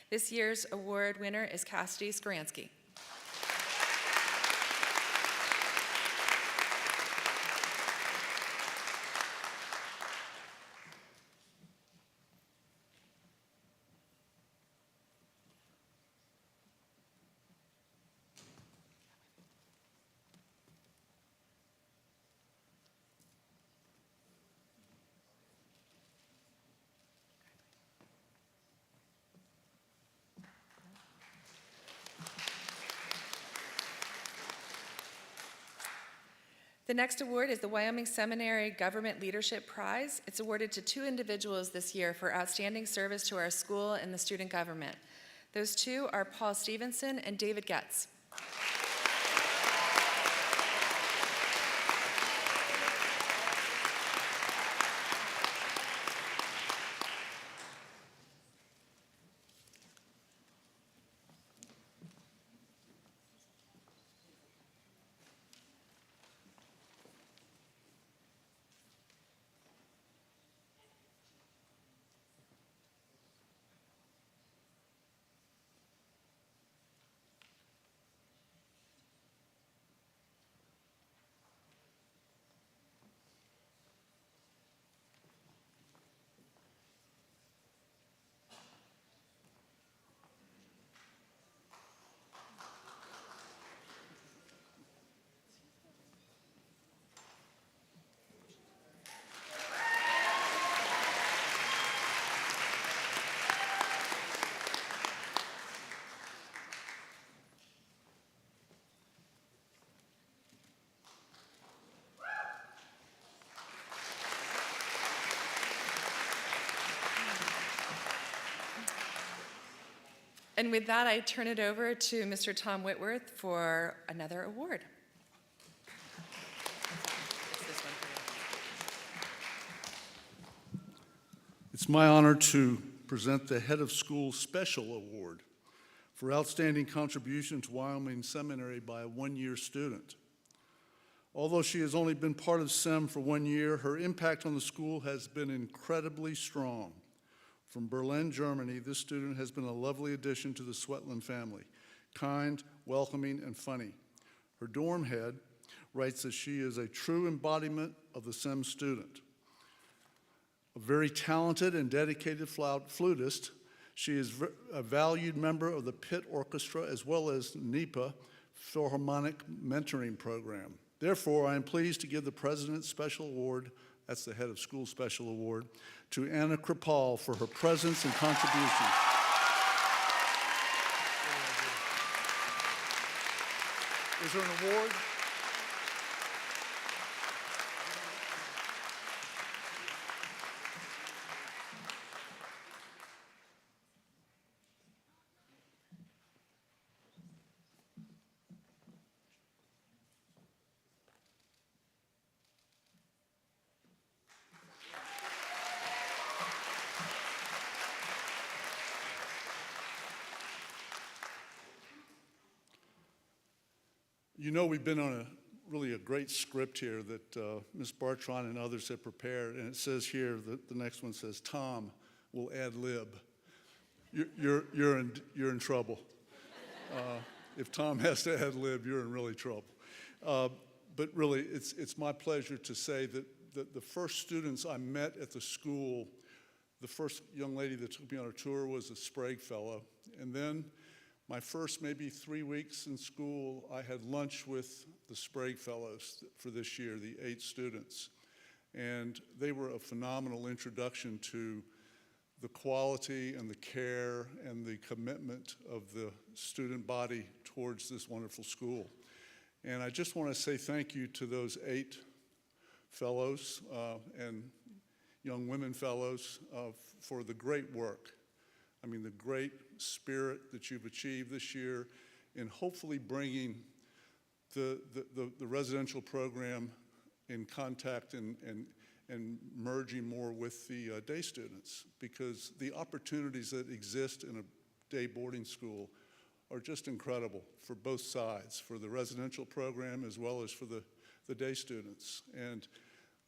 This year's award winner is Cassidy Skaransky. The next award is the Wyoming Seminary Government Leadership Prize. It's awarded to 2 individuals this year for outstanding service to our school and the student government. Those 2 are Paul Stevenson and David Getz. And with that, I turn it over to Mr. Tom Whitworth for another award. It's my honor to present the Head of School Special Award for outstanding contribution to Wyoming Seminary by a one-year student. Although she has only been part of SEM for 1 year, her impact on the school has been incredibly strong. From Berlin, Germany, this student has been a lovely addition to the Sweatland family, kind, welcoming, and funny. Her dorm head writes that she is a true embodiment of the SEM student. A very talented and dedicated flutist, she is a valued member of the Pit Orchestra as well as NEPA Philharmonic Mentoring Program. Therefore, I am pleased to give the President's Special Award, that's the Head of School Special Award, to Anna Kripal for her presence and contributions. Is there an award? You know, we've been on really a great script here that Ms. Bartron and others have prepared, and it says here that the next one says, Tom will ad lib. You're in trouble. If Tom has to ad lib, you're in really trouble. But really, it's my pleasure to say that the first students I met at the school, the first young lady that took me on a tour was a Sprague Fellow, and then my first maybe 3 weeks in school, I had lunch with the Sprague Fellows for this year, the 8 students. And they were a phenomenal introduction to the quality and the care and the commitment of the student body towards this wonderful school. And I just want to say thank you to those 8 fellows and young women fellows for the great work. I mean, the great spirit that you've achieved this year in hopefully bringing the residential program in contact and merging more with the day students, because the opportunities that exist in a day boarding school are just incredible for both sides, for the residential program as well as for the day students. And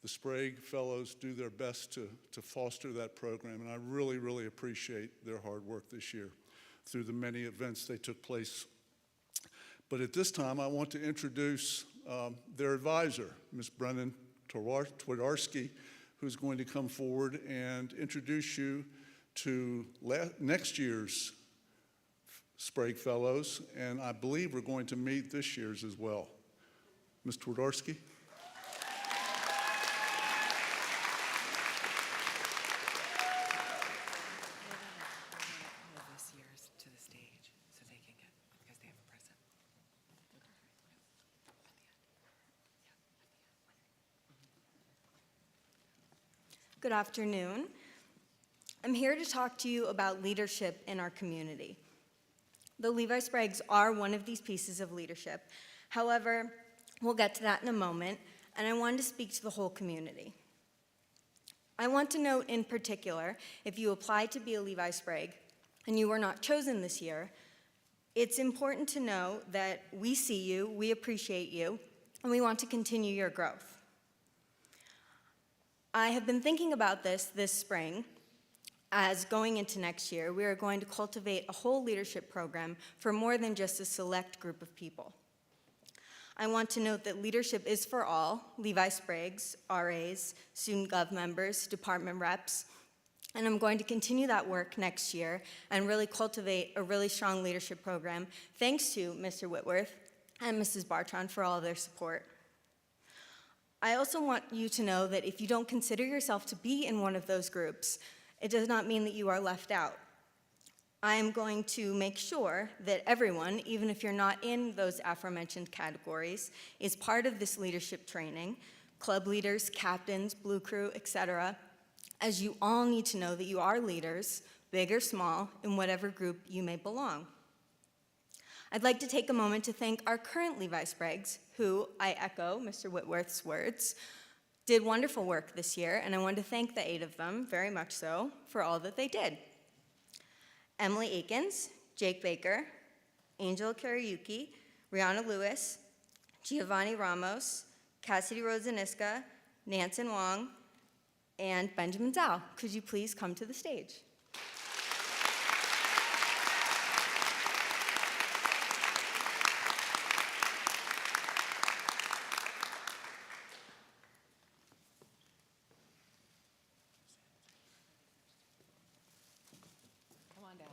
the Sprague Fellows do their best to foster that program, and I really, really appreciate their hard work this year through the many events they took place. But at this time, I want to introduce their advisor, Ms. Brennan Twardarski, who's going to come forward and introduce you to next year's Sprague Fellows, and I believe we're going to meet this year's as well. Ms. Twardarski. Good afternoon. I'm here to talk to you about leadership in our community. The Levi Spraggs are one of these pieces of leadership. However, we'll get to that in a moment, and I wanted to speak to the whole community. I want to note in particular, if you applied to be a Levi Spragg and you were not chosen this year, it's important to know that we see you, we appreciate you, and we want to continue your growth. I have been thinking about this spring, as going into next year, we are going to cultivate a whole leadership program for more than just a select group of people. I want to note that leadership is for all, Levi Spraggs, RAs, student gov members, department reps, and I'm going to continue that work next year and really cultivate a really strong leadership program, thanks to Mr. Whitworth and Mrs. Bartron for all of their support. I also want you to know that if you don't consider yourself to be in one of those groups, it does not mean that you are left out. I am going to make sure that everyone, even if you're not in those aforementioned categories, is part of this leadership training, club leaders, captains, Blue Crew, etc., as you all need to know that you are leaders, big or small, in whatever group you may belong. I'd like to take a moment to thank our current Levi Spraggs, who, I echo Mr. Whitworth's words, did wonderful work this year, and I want to thank the 8 of them, very much so, for all that they did. Emily Akins, Jake Baker, Angel Kariuki, Rihanna Lewis, Giovanni Ramos, Cassidy Rosaniska, Nansen Wong, and Benjamin Zhao. Could you please come to the stage? Come on down.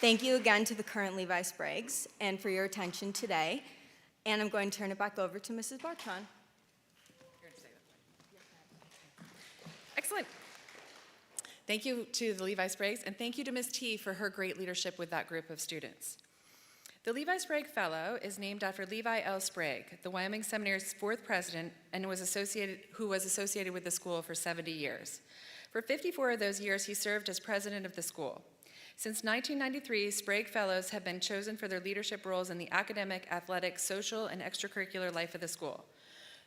Thank you again to the current Levi Spriggs and for your attention today. And I'm going to turn it back over to Mrs. Bartron. Excellent. Thank you to the Levi Spriggs, and thank you to Ms. T for her great leadership with that group of students. The Levi Sprague Fellow is named after Levi L. Sprague, the Wyoming Seminary's 4th president, and who was associated with the school for 70 years. For 54 of those years, he served as president of the school. Since 1993, Sprague Fellows have been chosen for their leadership roles in the academic, athletic, social, and extracurricular life of the school.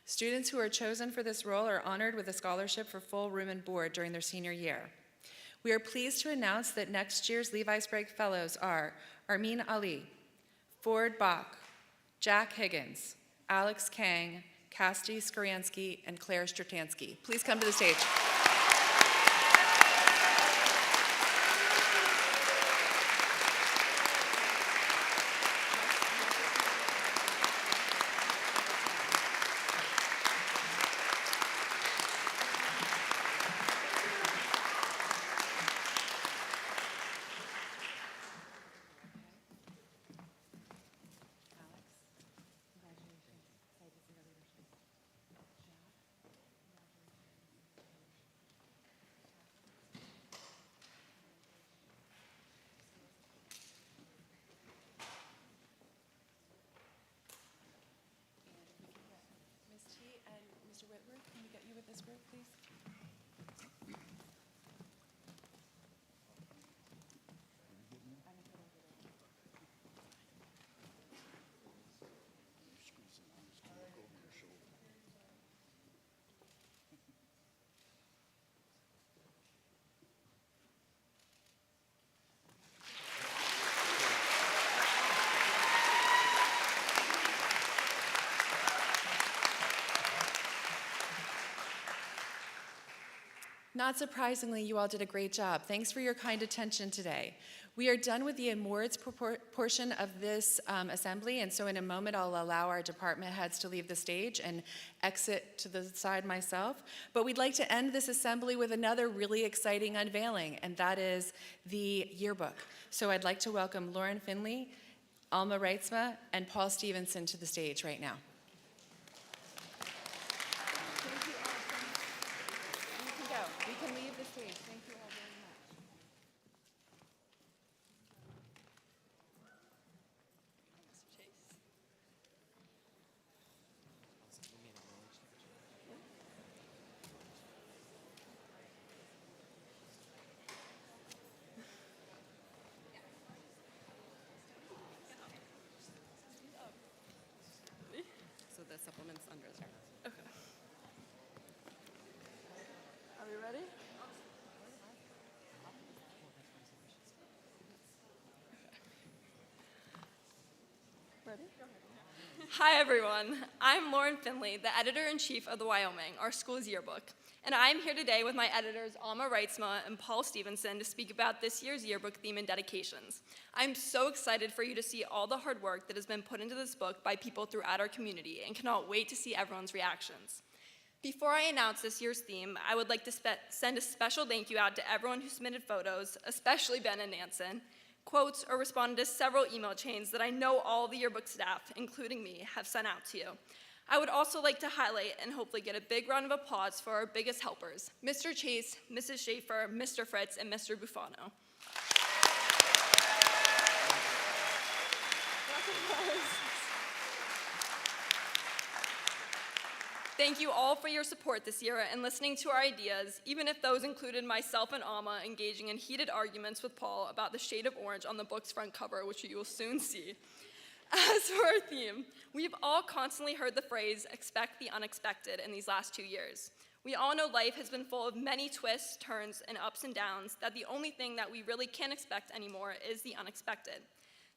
Students who are chosen for this role are honored with a scholarship for full room and board during their senior year. We are pleased to announce that next year's Levi Sprague Fellows are Armin Ali, Ford Bach, Jack Higgins, Alex Kang, Cassidy Skoriansky, and Claire Stratansky. Please come to the stage. Mr. Whitworth, can we get you with this group, please? Not surprisingly, you all did a great job. Thanks for your kind attention today. We are done with the awards portion of this assembly, and so in a moment I'll allow our department heads to leave the stage and exit to the side myself. But we'd like to end this assembly with another really exciting unveiling, and that is the yearbook. So I'd like to welcome Lauren Finley, Alma Reitzma, and Paul Stevenson to the stage right now. We can leave the stage. Thank you all very much. So the supplement's under there. Okay. Are we ready? Ready? Hi everyone, I'm Lauren Finley, the editor-in-chief of the Wyoming, our school's yearbook, and I am here today with my editors, Alma Reitzma and Paul Stevenson, to speak about this year's yearbook theme and dedications. I'm so excited for you to see all the hard work that has been put into this book by people throughout our community, and cannot wait to see everyone's reactions. Before I announce this year's theme, I would like to send a special thank you out to everyone who submitted photos, especially Ben and Nansen, quotes, or responded to several email chains that I know all the yearbook staff, including me, have sent out to you. I would also like to highlight and hopefully get a big round of applause for our biggest helpers, Mr. Chase, Mrs. Schaefer, Mr. Fritz, and Mr. Buffano. Thank you all for your support this year and listening to our ideas, even if those included myself and Alma engaging in heated arguments with Paul about the shade of orange on the book's front cover, which you will soon see. As for our theme, we've all constantly heard the phrase, expect the unexpected, in these last 2 years. We all know life has been full of many twists, turns, and ups and downs, that the only thing that we really can't expect anymore is the unexpected.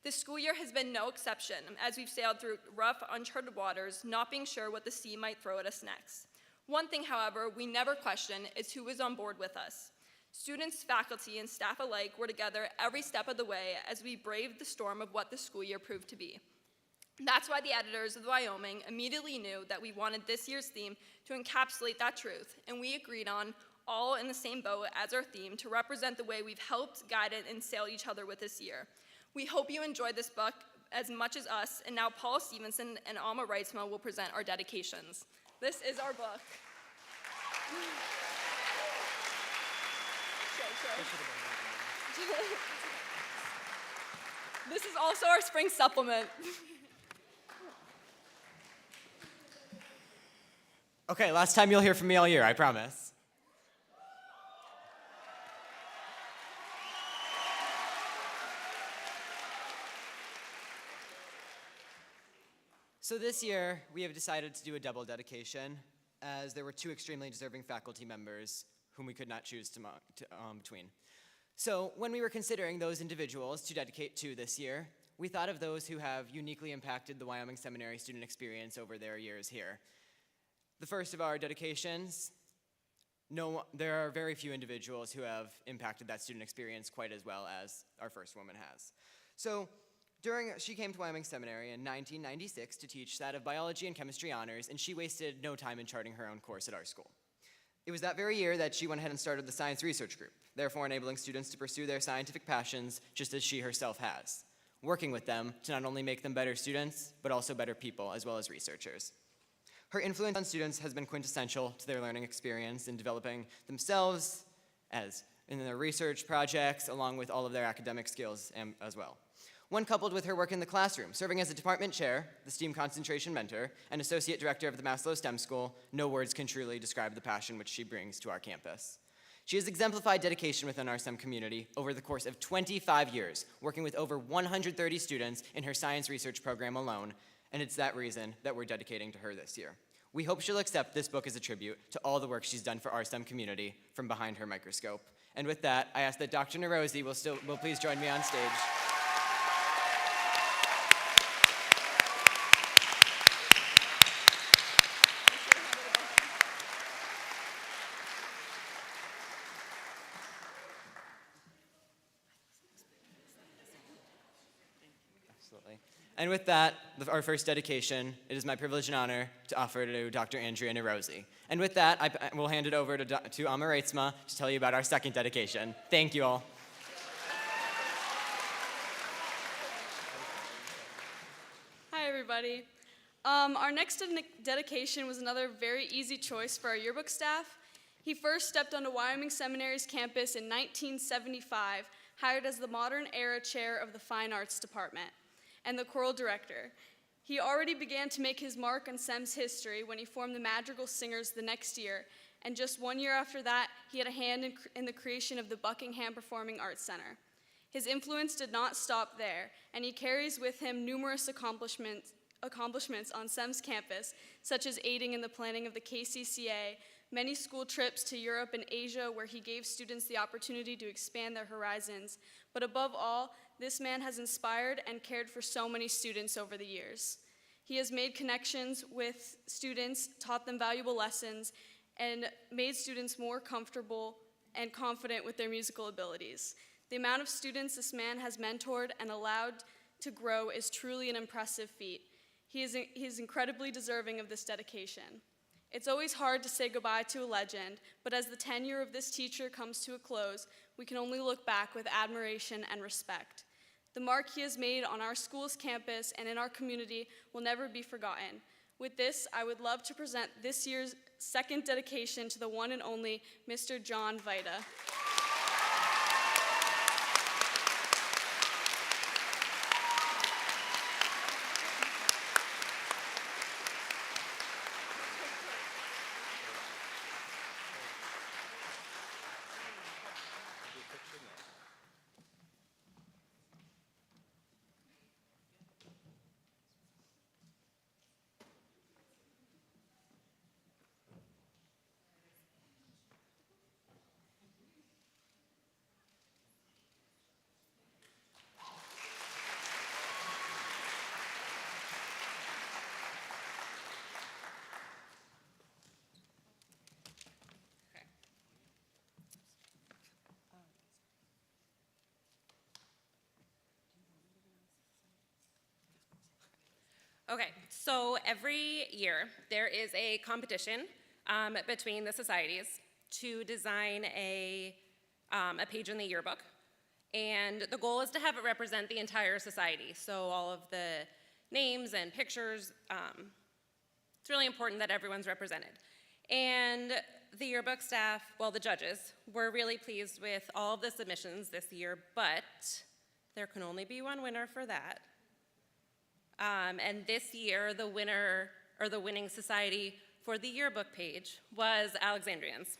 This school year has been no exception, as we've sailed through rough, uncharted waters, not being sure what the sea might throw at us next. One thing, however, we never question is who is on board with us. Students, faculty, and staff alike were together every step of the way as we braved the storm of what the school year proved to be. That's why the editors of the Wyoming immediately knew that we wanted this year's theme to encapsulate that truth, and we agreed on, all in the same boat as our theme, to represent the way we've helped, guided, and sailed each other with this year. We hope you enjoyed this book as much as us, and now Paul Stevenson and Alma Reitzma will present our dedications. This is our book. This is also our spring supplement. Okay, last time you'll hear from me all year, I promise. So this year, we have decided to do a double dedication, as there were 2 extremely deserving faculty members whom we could not choose between. So when we were considering those individuals to dedicate to this year, we thought of those who have uniquely impacted the Wyoming Seminary student experience over their years here. The first of our dedications, there are very few individuals who have impacted that student experience quite as well as our first woman has. So she came to Wyoming Seminary in 1996 to teach Sat of Biology and Chemistry honors, and she wasted no time in charting her own course at our school. It was that very year that she went ahead and started the Science Research Group, therefore enabling students to pursue their scientific passions just as she herself has, working with them to not only make them better students, but also better people as well as researchers. Her influence on students has been quintessential to their learning experience in developing themselves as in their research projects, along with all of their academic skills as well. When coupled with her work in the classroom, serving as a department chair, the STEAM concentration mentor, and associate director of the Maslow STEM School, no words can truly describe the passion which she brings to our campus. She has exemplified dedication within our STEM community over the course of 25 years, working with over 130 students in her science research program alone, and it's that reason that we're dedicating to her this year. We hope she'll accept this book as a tribute to all the work she's done for our STEM community from behind her microscope. And with that, I ask that Dr. Nerozzi will please join me on stage. And with that, our first dedication, it is my privilege and honor to offer to Dr. Andrea Nerozzi. And with that, I will hand it over to Alma Reitzma to tell you about our second dedication. Thank you all. Hi, everybody. Our next dedication was another very easy choice for our yearbook staff. He first stepped onto Wyoming Seminary's campus in 1975, hired as the Modern Era Chair of the Fine Arts Department and the choral director. He already began to make his mark on SEM's history when he formed the Madrigal Singers the next year, and just 1 year after that, he had a hand in the creation of the Buckingham Performing Arts Center. His influence did not stop there, and he carries with him numerous accomplishments on SEM's campus, such as aiding in the planning of the KCCA, many school trips to Europe and Asia where he gave students the opportunity to expand their horizons. But above all, this man has inspired and cared for so many students over the years. He has made connections with students, taught them valuable lessons, and made students more comfortable and confident with their musical abilities. The amount of students this man has mentored and allowed to grow is truly an impressive feat. He is incredibly deserving of this dedication. It's always hard to say goodbye to a legend, but as the tenure of this teacher comes to a close, we can only look back with admiration and respect. The mark he has made on our school's campus and in our community will never be forgotten. With this, I would love to present this year's second dedication to the one and only Mr. John Vita. Okay, so every year there is a competition between the societies to design a page in the yearbook. And the goal is to have it represent the entire society. So all of the names and pictures, it's really important that everyone's represented. And the yearbook staff, well, the judges, were really pleased with all of the submissions this year, but there can only be one winner for that. And this year, the winner, or the winning society for the yearbook page was Alexandrians.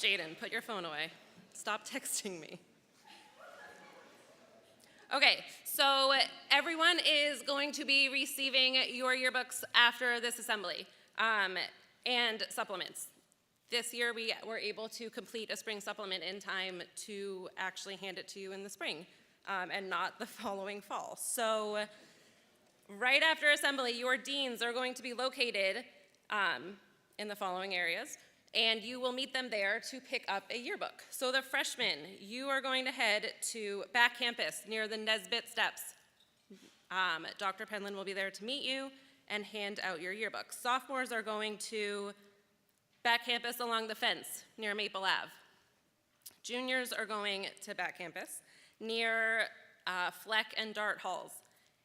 Jaden, put your phone away. Stop texting me. Okay, so everyone is going to be receiving your yearbooks after this assembly, and supplements. This year we were able to complete a spring supplement in time to actually hand it to you in the spring, and not the following fall. So right after assembly, your deans are going to be located in the following areas, and you will meet them there to pick up a yearbook. So the freshmen, you are going to head to back campus near the Nesbitt steps. Dr. Penland will be there to meet you and hand out your yearbooks. Sophomores are going to back campus along the fence near Maple Ave. Juniors are going to back campus near Fleck and Dart halls.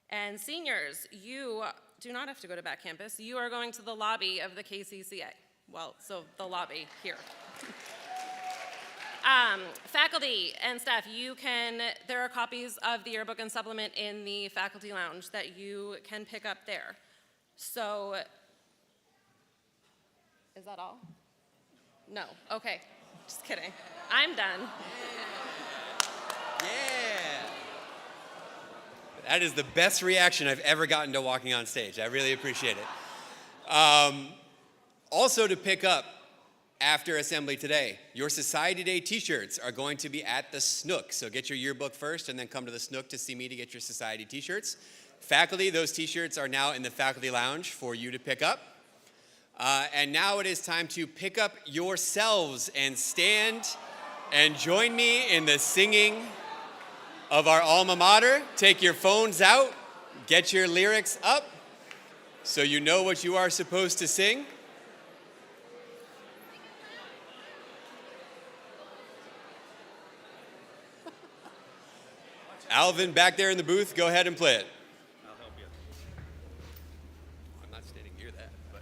And seniors, you do not have to go to back campus. You are going to the lobby of the KCCA. Well, so the lobby here. Faculty and staff, there are copies of the yearbook and supplement in the faculty lounge that you can pick up there. So, is that all? No, okay, just kidding. I'm done. Yeah. That is the best reaction I've ever gotten to walking on stage. I really appreciate it. Also to pick up after assembly today, your Society Day t-shirts are going to be at the Snook. So get your yearbook first and then come to the Snook to see me to get your society t-shirts. Faculty, those t-shirts are now in the faculty lounge for you to pick up. And now it is time to pick up yourselves and stand and join me in the singing of our alma mater. Take your phones out, get your lyrics up so you know what you are supposed to sing. Alvin, back there in the booth, go ahead and play it. I'll help you. I'm not standing near that. But...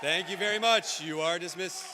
Thank you very much. You are dismissed.